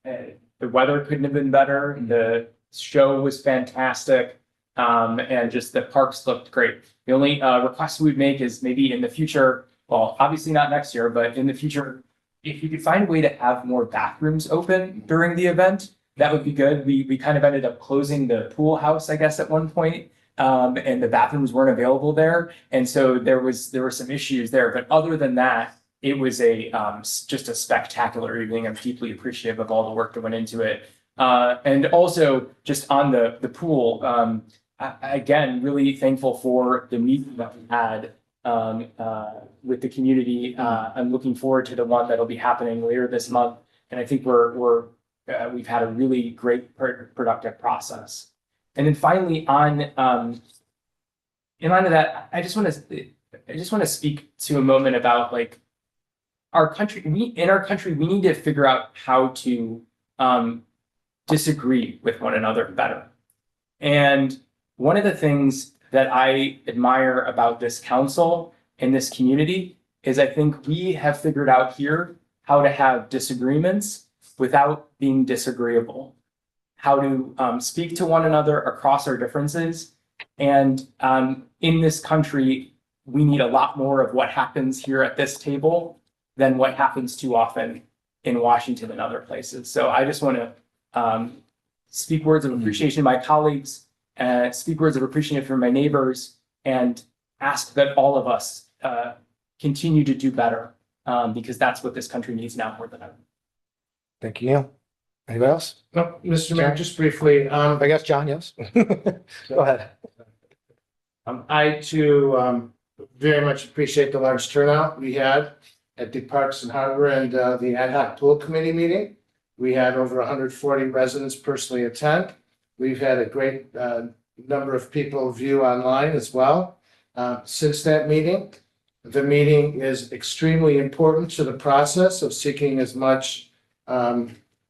the weather couldn't have been better. The show was fantastic, and just the parks looked great. The only request we'd make is maybe in the future, well, obviously not next year, but in the future, if you could find a way to have more bathrooms open during the event, that would be good. We kind of ended up closing the pool house, I guess, at one point. And the bathrooms weren't available there. And so there were some issues there. But other than that, it was just a spectacular evening. I'm deeply appreciative of all the work that went into it. And also just on the pool, again, really thankful for the meeting that we had with the community. I'm looking forward to the one that'll be happening later this month. And I think we've had a really great productive process. And then finally in line to that, I just want to speak to a moment about like our country. In our country, we need to figure out how to disagree with one another better. And one of the things that I admire about this council and this community is I think we have figured out here how to have disagreements without being disagreeable, how to speak to one another across our differences. And in this country, we need a lot more of what happens here at this table than what happens too often in Washington and other places. So I just want to speak words of appreciation to my colleagues, speak words of appreciation for my neighbors, and ask that all of us continue to do better because that's what this country needs now more than ever. Thank you, Neil. Anybody else? No, Mr. Mayor, just briefly, I guess, John, yes. Go ahead. I too very much appreciate the large turnout we had at the Parks and Harbor and the Ad hoc Pool Committee meeting. We had over 140 residents personally attend. We've had a great number of people view online as well. Since that meeting, the meeting is extremely important to the process of seeking as much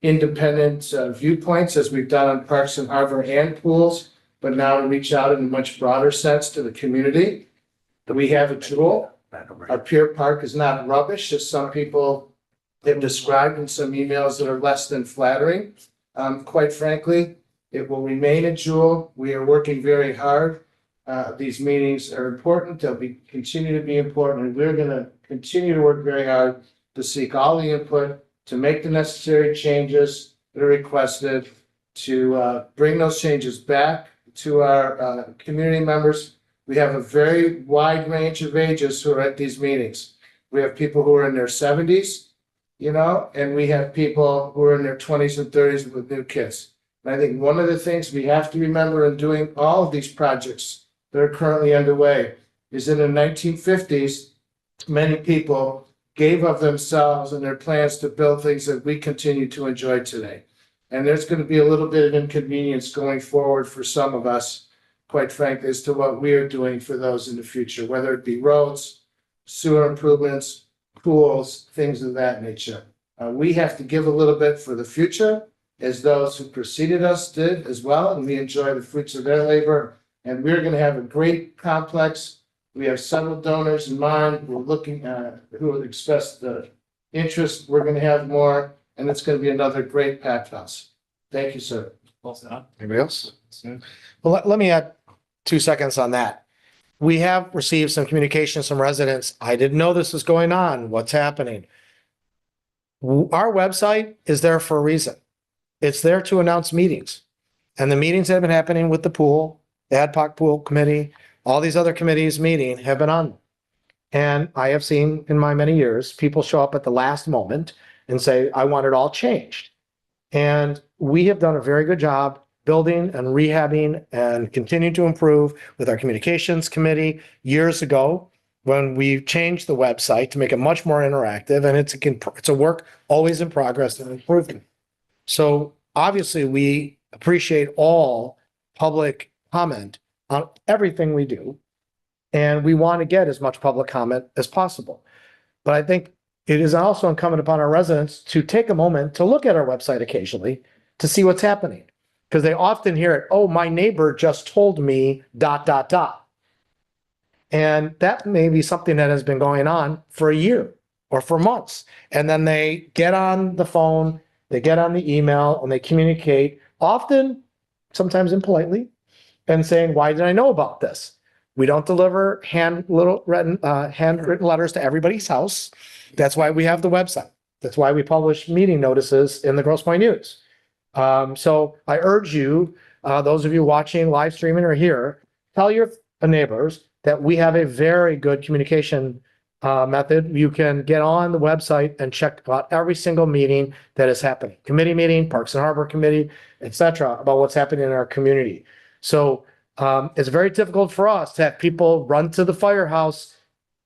independent viewpoints as we've done on Parks and Harbor and pools, but now to reach out in a much broader sense to the community. We have a tool. Our Pier Park is not rubbish, as some people have described in some emails that are less than flattering. Quite frankly, it will remain a jewel. We are working very hard. These meetings are important. They'll continue to be important, and we're going to continue to work very hard to seek all the input, to make the necessary changes that are requested, to bring those changes back to our community members. We have a very wide range of ages who are at these meetings. We have people who are in their 70s, and we have people who are in their 20s and 30s with new kids. And I think one of the things we have to remember in doing all of these projects that are currently underway is in the 1950s, many people gave of themselves and their plans to build things that we continue to enjoy today. And there's going to be a little bit of inconvenience going forward for some of us, quite frankly, as to what we are doing for those in the future, whether it be roads, sewer improvements, pools, things of that nature. We have to give a little bit for the future, as those who preceded us did as well, and we enjoy the fruits of their labor. And we're going to have a great complex. We have several donors in mind. We're looking who have expressed the interest. We're going to have more, and it's going to be another great packed house. Thank you, sir. Well said. Anybody else? Well, let me add 2 seconds on that. We have received some communications from residents. I didn't know this was going on. What's happening? Our website is there for a reason. It's there to announce meetings. And the meetings that have been happening with the pool, the Ad hoc Pool Committee, all these other committees meeting have been on. And I have seen in my many years, people show up at the last moment and say, I want it all changed. And we have done a very good job building and rehabbing and continuing to improve with our communications committee years ago when we changed the website to make it much more interactive. And it's a work always in progress and improving. So obviously we appreciate all public comment on everything we do. And we want to get as much public comment as possible. But I think it is also incumbent upon our residents to take a moment to look at our website occasionally to see what's happening. Because they often hear it, oh, my neighbor just told me ... And that may be something that has been going on for a year or for months. And then they get on the phone, they get on the email, and they communicate, often, sometimes impolitely, and saying, why did I know about this? We don't deliver handwritten letters to everybody's house. That's why we have the website. That's why we publish meeting notices in the Grosse Pointe News. So I urge you, those of you watching, live streaming or here, tell your neighbors that we have a very good communication method. You can get on the website and check about every single meeting that is happening, committee meeting, Parks and Harbor Committee, etc., about what's happening in our community. So it's very difficult for us to have people run to the firehouse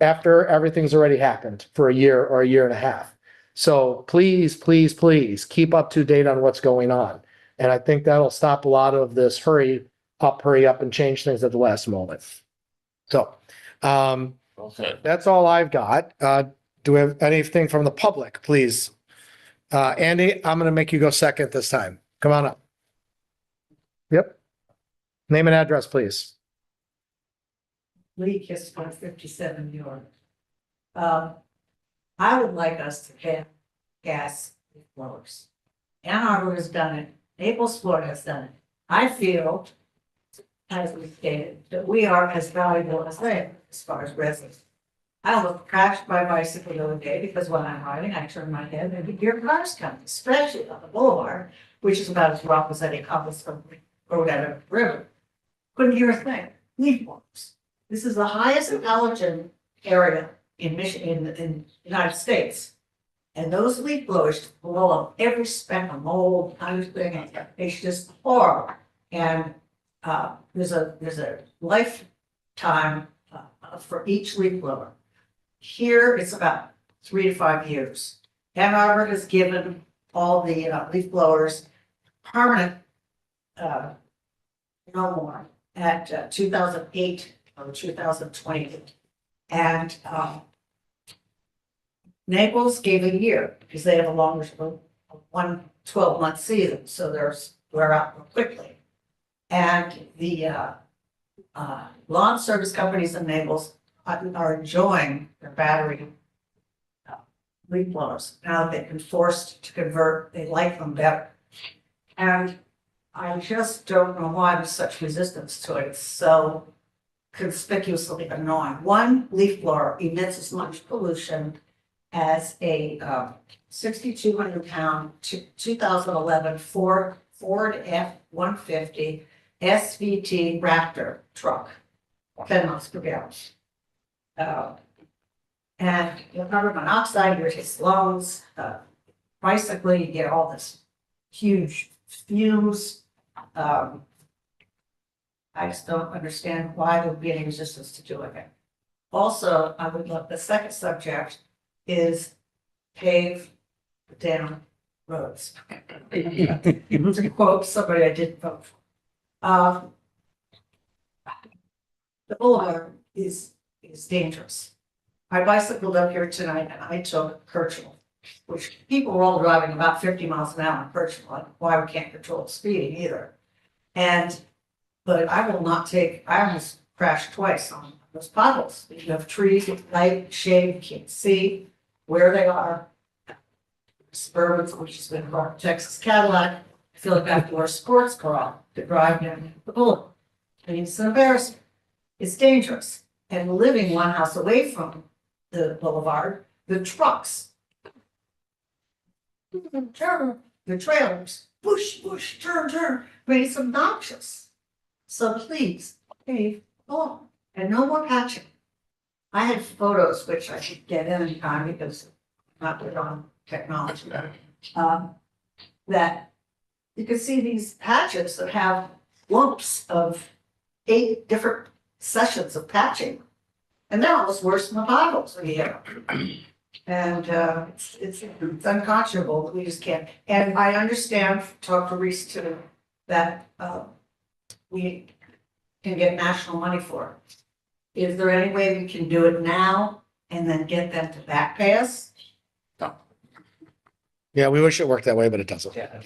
after everything's already happened for a year or a year and a half. So please, please, please keep up to date on what's going on. And I think that'll stop a lot of this hurry up, and change things at the last moment. So that's all I've got. Do we have anything from the public, please? Andy, I'm going to make you go second this time. Come on up. Yep. Name and address, please. Lee Kiss, 157 New York. I would like us to ban gas blowers. Ann Arbor has done it. Naples, Florida has done it. I feel, as we stated, that we are as valuable as they, as far as residents. I almost crashed my bicycle the other day because when I'm riding, I turn my head and you hear cars coming, especially on the boulevard, which is about as rough as any cobblestone road out of the river. Couldn't hear a thing. Leaf blowers. This is the highest allergen area in Michigan, in the United States. And those leaf blowers blow up every speck of mold, everything. It's just horrible. And there's a lifetime for each leaf blower. Here, it's about 3 to 5 years. Ann Arbor has given all the leaf blowers permanent no more at 2008 or 2020. And Naples gave a year because they have a longer, one 12-month season, so we're out more quickly. And the lawn service companies in Naples are enjoying their battery leaf blowers. Now that they've been forced to convert, they like them better. And I just don't know why there's such resistance to it. It's so conspicuously annoying. One leaf blower emits as much pollution as a 6,200-pound 2011 Ford F-150 SVT Raptor truck, 10 miles per gallon. And carbon monoxide irritates lungs. Bicycling, you get all this huge fumes. I just don't understand why there would be any resistance to doing it. Also, I would love, the second subject is pave the damn roads. To quote somebody I didn't vote for. The boulevard is dangerous. I bicycled up here tonight and I took Kirchhoff, which people were all driving about 50 miles an hour on Kirchhoff. Like, why we can't control speeding either. But I will not take, I almost crashed twice on those potholes. You have trees, light, shade, you can't see where they are. Suburban, which has been a Texas Cadillac. I feel like I have to wear a sports car to drive down the boulevard. I mean, it's an embarrassment. It's dangerous. And living one house away from the boulevard, the trucks, turn, the trailers, push, push, turn, turn. I mean, it's obnoxious. So please, pave along and no more patching. I had photos, which I should get in time because I'm not good on technology, that you can see these patches that have lumps of 8 different sessions of patching. And they're almost worse than the potholes we have. And it's unconscionable that we just can't. And I understand, talk to Reese too, that we can get national money for it. Is there any way we can do it now and then get them to back pay us? Yeah, we wish it worked that way, but it doesn't. Yeah.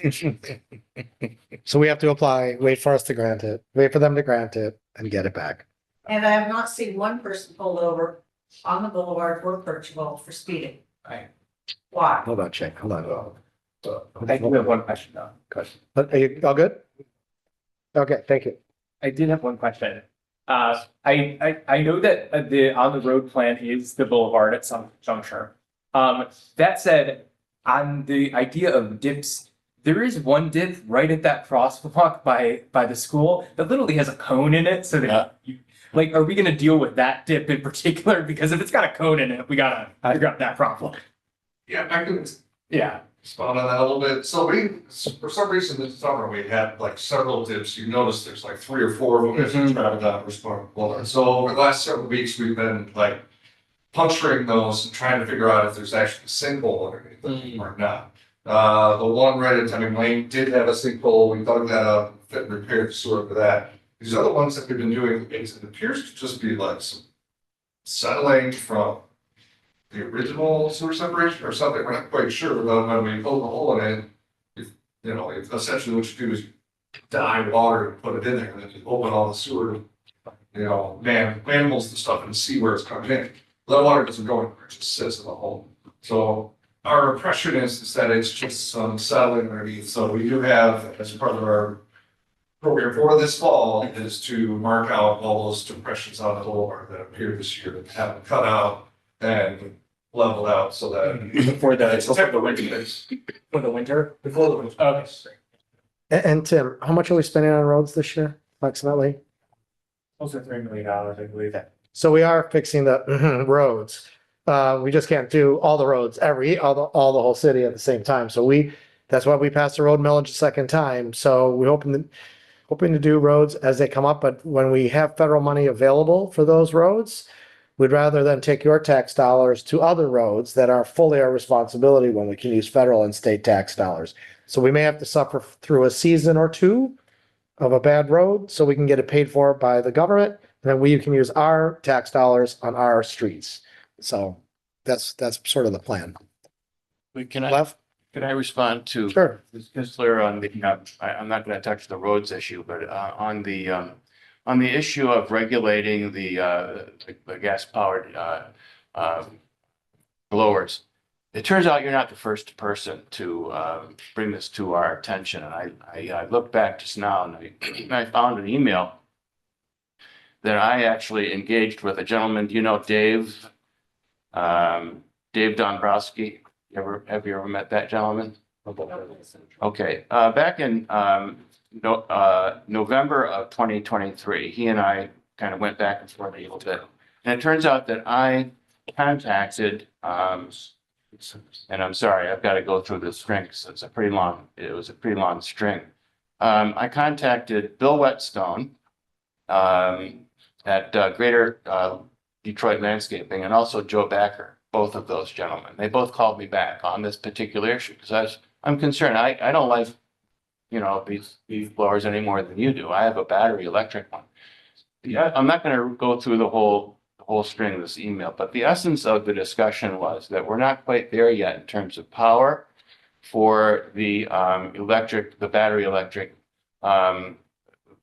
So we have to apply, wait for us to grant it, wait for them to grant it and get it back. And I have not seen one person pulled over on the boulevard for Portugal for speeding. Right. Why? Hold on, Jake, hold on. I do have one question though. Are you all good? Okay, thank you. I did have one question. I know that the on the road plan is the boulevard at some juncture. That said, on the idea of dips, there is one dip right at that crosswalk by the school that literally has a cone in it. So that you, like, are we gonna deal with that dip in particular? Because if it's got a cone in it, we gotta figure out that problem. Yeah, I can Yeah. respond on that a little bit. So for some reason this summer, we had like several dips. You notice there's like 3 or 4 of them as you travel down Respond Boulevard. So over the last several weeks, we've been like puncturing those and trying to figure out if there's actually a sinkhole underneath them or not. The one right at Deming Lane did have a sinkhole. We dug that up, fit and repaired the sewer for that. These other ones that we've been doing, it appears to just be like some settling from the original sewer separation or something. We're not quite sure, but when we poke a hole in it, if essentially what you do is dye water and put it in there, and then you open all the sewer, manholes and stuff and see where it's coming in. That water doesn't go anywhere, it just sits in the hole. So our impression is that it's just some settling underneath. So we do have, as part of our program for this fall, is to mark out all those depressions on the boulevard that appear this year, that have them cut out and leveled out so that Before the it's a winter base. For the winter. Before the winter. Okay. And Tim, how much are we spending on roads this year approximately? Close to $3 million, I believe. So we are fixing the roads. We just can't do all the roads all the whole city at the same time. So that's why we passed the road millage a second time. So we're hoping to do roads as they come up, but when we have federal money available for those roads, we'd rather than take your tax dollars to other roads that are fully our responsibility when we can use federal and state tax dollars. So we may have to suffer through a season or two of a bad road so we can get it paid for by the government. And then we can use our tax dollars on our streets. So that's sort of the plan. Can Lev? I respond to? Sure. Ms. Kistler on the, I'm not gonna touch the roads issue, but on the issue of regulating the gas powered blowers. It turns out you're not the first person to bring this to our attention. And I looked back just now and I found an email that I actually engaged with a gentleman, do you know Dave? Dave Dombrowski. Have you ever met that gentleman? Okay, back in November of 2023, he and I kind of went back and forth a little bit. And it turns out that I contacted, and I'm sorry, I've got to go through this string because it was a pretty long string. I contacted Bill Whetstone at Greater Detroit Landscaping and also Joe Backer, both of those gentlemen. They both called me back on this particular issue because I'm concerned. I don't like, these blowers any more than you do. I have a battery electric one. Yeah, I'm not going to go through the whole string of this email, but the essence of the discussion was that we're not quite there yet in terms of power for the battery electric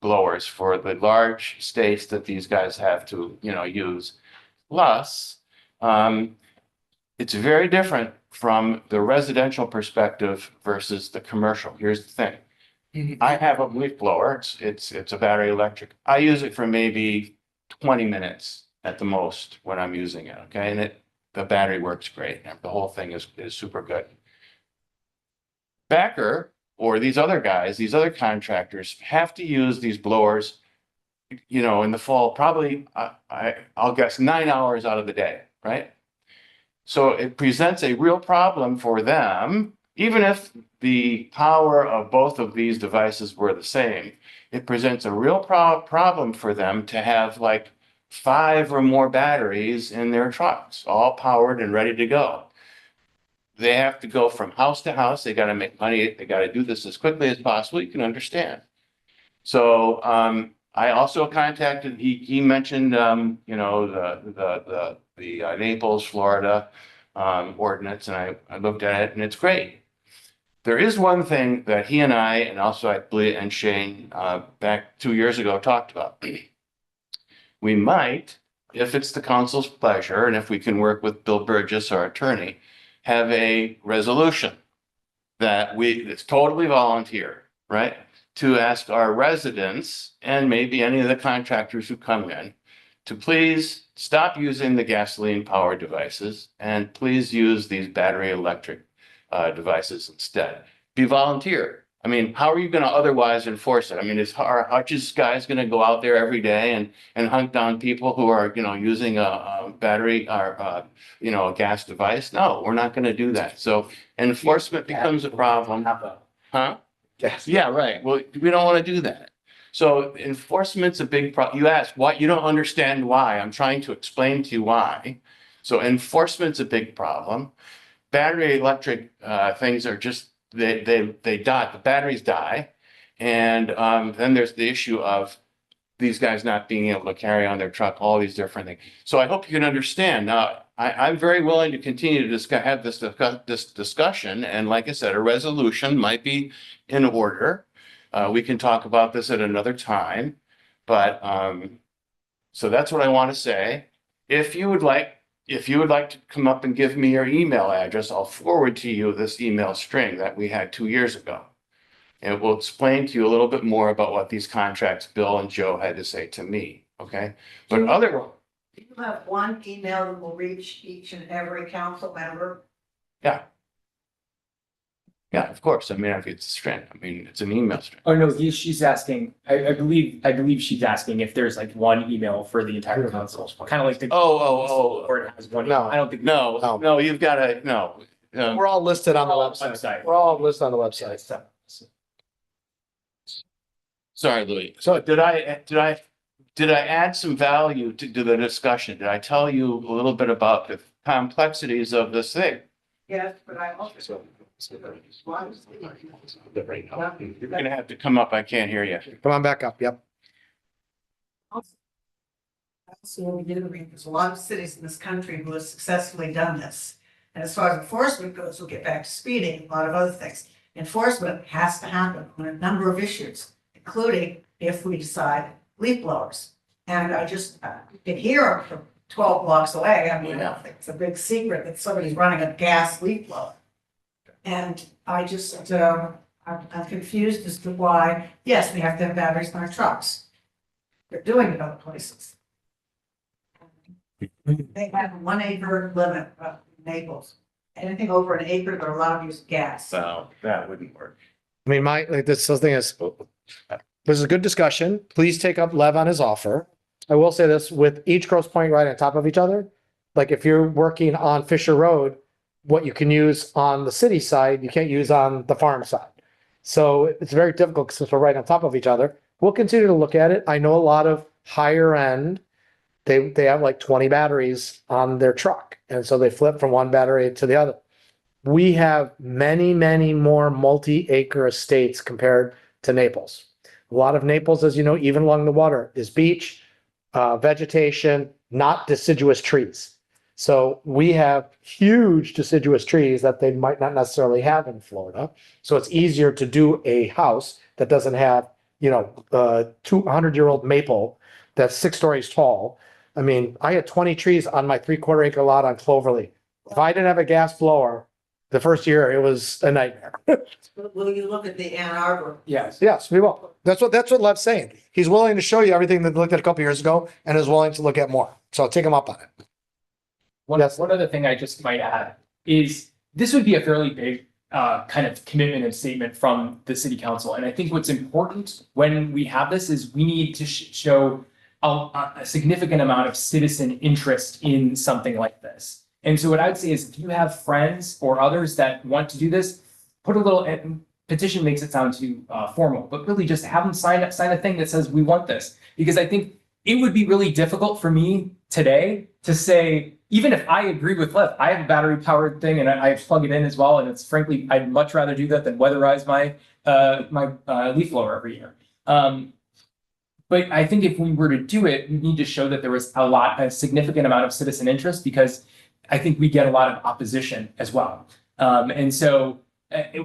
blowers for the large states that these guys have to, use. Plus, it's very different from the residential perspective versus the commercial. Here's the thing. I have a leaf blower. It's a battery electric. I use it for maybe 20 minutes at the most when I'm using it. Okay. And the battery works great. And the whole thing is super good. Backer or these other guys, these other contractors have to use these blowers, in the fall, probably, I'll guess 9 hours out of the day, right? So it presents a real problem for them, even if the power of both of these devices were the same. It presents a real problem for them to have like 5 or more batteries in their trucks, all powered and ready to go. They have to go from house to house. They got to make money. They got to do this as quickly as possible. You can understand. So I also contacted, he mentioned, you know, the Naples, Florida, ordinance, and I looked at it and it's great. There is one thing that he and I, and also I believe, and Shane, back 2 years ago talked about. We might, if it's the council's pleasure, and if we can work with Bill Burgess, our attorney, have a resolution that it's totally volunteer, right? To ask our residents and maybe any of the contractors who come in to please stop using the gasoline powered devices and please use these battery electric devices instead. Be volunteer. I mean, how are you going to otherwise enforce it? I mean, is our Hutch's guys going to go out there every day and hunt down people who are, you know, using a battery or, you know, a gas device? No, we're not going to do that. So enforcement becomes a problem. Huh? Yes. Yeah, right. Well, we don't want to do that. So enforcement's a big problem. You ask what, you don't understand why. I'm trying to explain to you why. So enforcement's a big problem. Battery electric things are just, they die, the batteries die. And then there's the issue of these guys not being able to carry on their truck, all these different things. So I hope you can understand. Now, I'm very willing to continue to have this discussion. And like I said, a resolution might be in order. We can talk about this at another time. But so that's what I want to say. If you would like to come up and give me your email address, I'll forward to you this email string that we had 2 years ago. And it will explain to you a little bit more about what these contracts Bill and Joe had to say to me, okay? But Do you have one email that will reach each and every council member? yeah. Yeah, of course. I mean, if it's a string, I mean, it's an email string. Oh, no, she's asking, I believe she's asking if there's like one email for the entire council, kind of like the. Oh. Or it has one. No. I don't think. No, you've got to, no. We're all listed on the website. We're all listed on the website. Sorry, Louis. So did I add some value to the discussion? Did I tell you a little bit about the complexities of this thing? Yes, but I also. You're gonna have to come up. I can't hear you. Come on back up. Yep. So what we do, there's a lot of cities in this country who have successfully done this. And as far as enforcement goes, we'll get back to speeding, a lot of other things. Enforcement has to happen on a number of issues, including if we decide leaf blowers. And I just, you can hear them from 12 blocks away. I mean, I don't think it's a big secret that somebody's running a gas leaf blower. And I just, I'm confused as to why, yes, we have to have batteries in our trucks. They're doing it other places. They have a 1 acre limit in Naples. Anything over an acre, they're allowed to use gas. So that wouldn't work. I mean, this thing is, this is a good discussion. Please take up Lev on his offer. I will say this, with each Grosse Pointe right on top of each other, like if you're working on Fisher Road, what you can use on the city side, you can't use on the farm side. So it's very difficult since we're right on top of each other. We'll continue to look at it. I know a lot of higher end, they have like 20 batteries on their truck. And so they flip from one battery to the other. We have many, many more multi-acre estates compared to Naples. A lot of Naples, as you know, even along the water, is beach, vegetation, not deciduous trees. So we have huge deciduous trees that they might not necessarily have in Florida. So it's easier to do a house that doesn't have, 200-year-old maple that's 6 stories tall. I mean, I had 20 trees on my 3/4 acre lot on Cloverly. If I didn't have a gas blower, the first year it was a nightmare. Will you look at the Ann Arbor? Yes. Yes, we will. That's what Lev's saying. He's willing to show you everything that he looked at a couple years ago and is willing to look at more. So I'll take him up on it. One other thing I just might add is this would be a fairly big kind of commitment and statement from the city council. And I think what's important when we have this is we need to show a significant amount of citizen interest in something like this. And so what I would say is if you have friends or others that want to do this, put a little petition makes it sound too formal, but really just have them sign a thing that says we want this. Because I think it would be really difficult for me today to say, even if I agree with Lev, I have a battery powered thing and I plug it in as well. And it's frankly, I'd much rather do that than weatherize my leaf blower every year. But I think if we were to do it, we need to show that there was a significant amount of citizen interest, because I think we get a lot of opposition as well. And so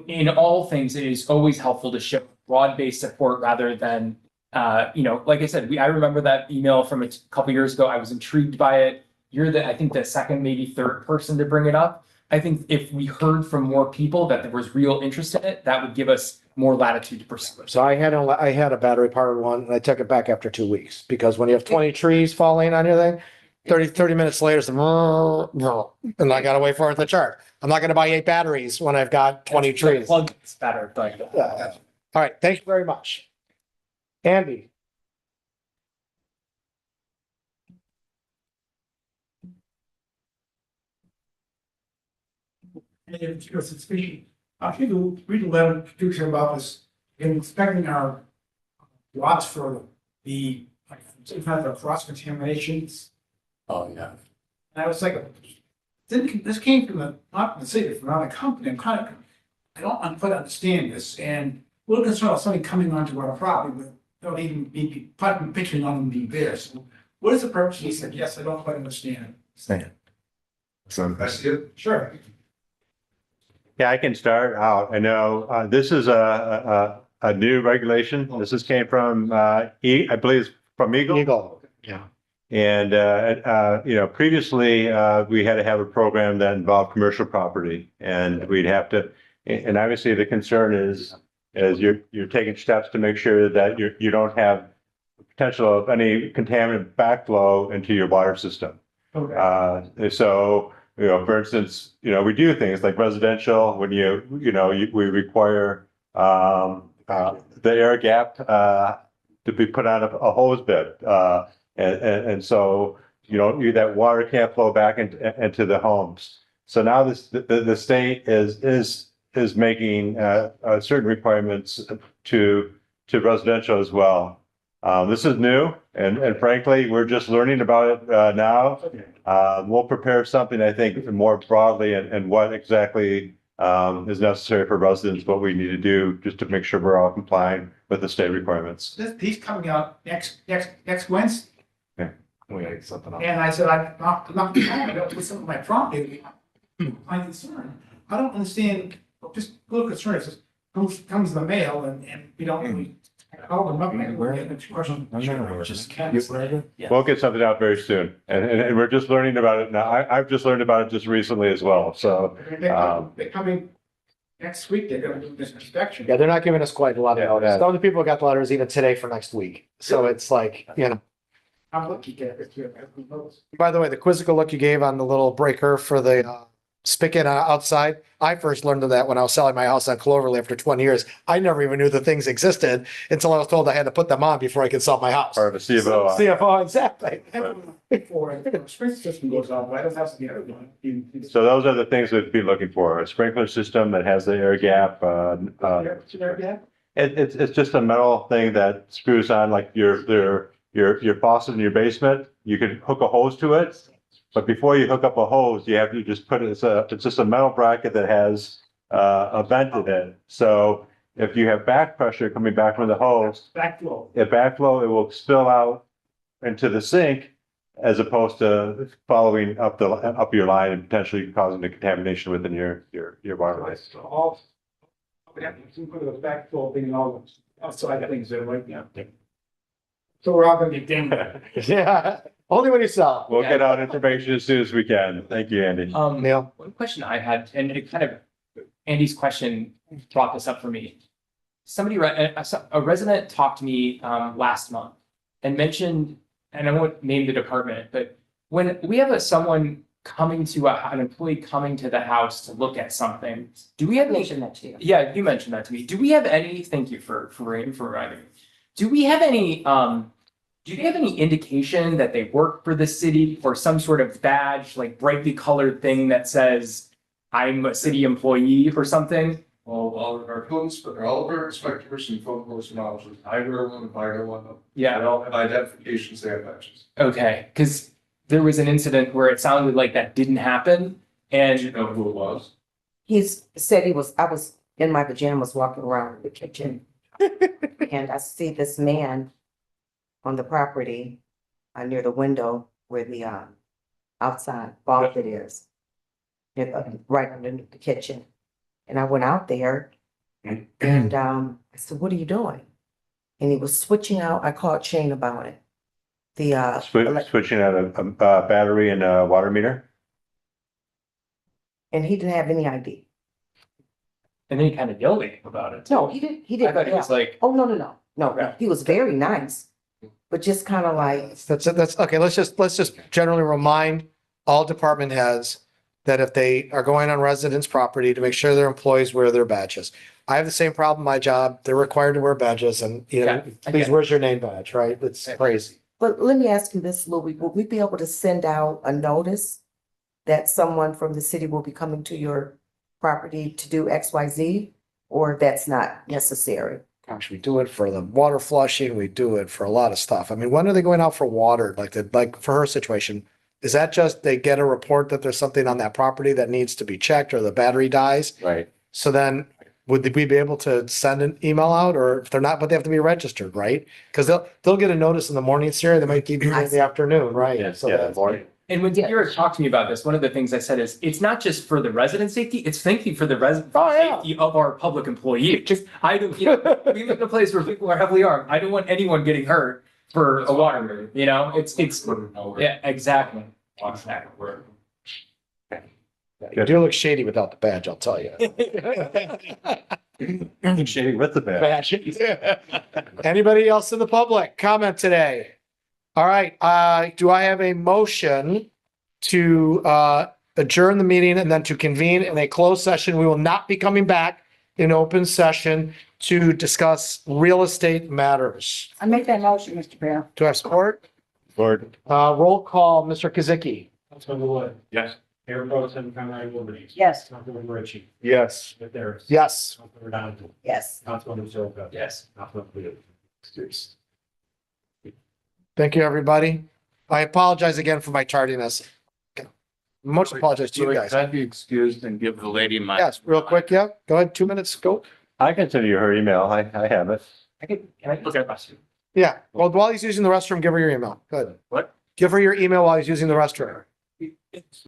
in all things, it is always helpful to show broad-based support rather than, like I said, I remember that email from a couple years ago. I was intrigued by it. You're I think the second, maybe third person to bring it up. I think if we heard from more people that there was real interest in it, that would give us more latitude to pursue it. So I had a battery powered one and I took it back after 2 weeks because when you have 20 trees falling on your thing, 30 minutes later, it's no, and I gotta wait for it to charge. I'm not gonna buy 8 batteries when I've got 20 trees. All Plug is better, but. right, thank you very much. Andy, I think read the letter introducing about this, inspecting our lots for the, sometimes the cross contaminations. Oh, yeah. And I was like, this came from not from the city, from another company. I don't quite understand this, and a little concerned about somebody coming onto our property, but don't even be picturing on them being there. So what is the purpose? He said, yes, I don't quite understand. I see it. Sure. Yeah, I can start out. I know, this is a new regulation. Came from, I believe it's from Eagle. Eagle, yeah. And, previously, we had to have a program that involved commercial property and we'd have to, and obviously the concern is you're taking steps to make sure that you don't have potential of any contaminant backflow into your water system. Okay. So, for instance, we do things like residential, when we require, the air gap, to be put on a hose bed. And so, that water can't flow back into the homes. So now the state is making, certain requirements to residential as well. This is new and frankly, we're just learning about it, now. We'll prepare something, I think, more broadly and what exactly, is necessary for residents, what we need to do just to make sure we're all complying with the state requirements. He's coming out next Wednesday. Something else. And I said, I'm not with some of my property. My concern, I don't understand, just a little concern, it's just comes in the mail and we don't really. Call them up and we're getting a question. We'll get something out very soon and we're just learning about it now. I've just learned about it just recently as well. So, They're coming next week, they're gonna do this inspection. Yeah, they're not giving us quite a lot of notice. Yeah. Some of the people got letters even today for next week. So it's like, I'm looking at it here. By the way, the quizzical look you gave on the little breaker for the spigot outside, I first learned of that when I was selling my house on Cloverleaf after 20 years. I never even knew the things existed until I was told I had to put them on before I could sell my house. or the CFO. CFO, exactly. For it, the sprinkler system goes on, why does it have to be the other one? So those are the things we'd be looking for. A sprinkler system that has the air gap, it's just a metal thing that screws on like your faucet in your basement. You can hook a hose to it. But before you hook up a hose, you have to just put it, it's just a metal bracket that has a vent in it. So if you have back pressure coming back from the hose, Backflow. it will spill out into the sink as opposed to following up your line and potentially causing the contamination within your water line. So all, we have to put a backflow thing and all those outside things that are right now. So we're all gonna be dinged. Yeah, only when you sell. We'll get out information as soon as we can. Thank you, Andy. Neil? One question I had, and it kind of, Andy's question brought this up for me. A resident talked to me last month and mentioned, and I won't name the department, but when we have someone coming to an employee coming to the house to look at something, do we have any? Mention that to you. Yeah, you mentioned that to me. Do we have any? Thank you for reminding me. Do we have any? Do you have any indication that they work for the city or some sort of badge, like brightly colored thing that says, "I'm a city employee" or something? All of our all of our inspectors and code enforcement officers, I wear one, if I wear one. Yeah. They all have identifications, they have badges. Okay, because there was an incident where it sounded like that didn't happen, Do you and know who it was? He's said I was in my pajamas walking around the kitchen. And I see this man on the property, near the window where the, outside faucet is. Right underneath the kitchen. And I went out there and, I said, what are you doing? And he was switching out, I called Shane about it. The, Switching out a battery and a water meter. and he didn't have any ID. And then he kind of yelled at him about it. No, he didn't. I thought he was like, Oh, no. Okay. He was very nice, but just kind of like, That's, okay, let's just generally remind all department heads that if they are going on residence property, to make sure their employees wear their badges. I have the same problem in my job. They're required to wear badges and, you know, Yeah, I please, get it. where's your name badge, right? It's crazy. but let me ask you this, Louis, will we be able to send out a notice that someone from the city will be coming to your property to do XYZ? Or that's not necessary? Gosh, we do it for the water flushing. We do it for a lot of stuff. I mean, when are they going out for water? Like for her situation, is that just they get a report that there's something on that property that needs to be checked or the battery dies? Right. So then would we be able to send an email out, or if they're not, but they have to be registered, right? Because they'll get a notice in the morning, Sarah, they might give you in the afternoon, right? So that's- and when Sarah talked to me about this, one of the things I said is, it's not just for the resident safety, it's thinking for the safety of our public employees. Just, I don't, you know, we live in a place where people are heavily armed. I don't want anyone getting hurt for a water meter, you know, it's, yeah, exactly. You do look shady without the badge, I'll tell you. Shading with the badge. Anybody else in the public comment today? All right, do I have a motion to adjourn the meeting and then to convene in a closed session? We will not be coming back in open session to discuss real estate matters. I make that motion, Mr. Mayor. Do I have support? Lord. Roll call, Mr. Kazicki. Councilmember Wood. Yes. Mayor Pro Tem Conrad Willoughby. Yes. Councilmember Ritchie. Yes. Smith Harris. Yes. Councilmember Donovan. Yes. Councilmember Zerko. Yes. Councilmember Leo. Thank you, everybody. I apologize again for my tardiness. Much apologize to you Louis, guys. Can I be excused and give the lady my? Yes, real quick, yeah, go ahead, 2 minutes, go. I can send you her email. I have it. Can I look at question? Yeah, well, while he's using the restroom, give her your email. Good. What? Give her your email while he's using the restroom.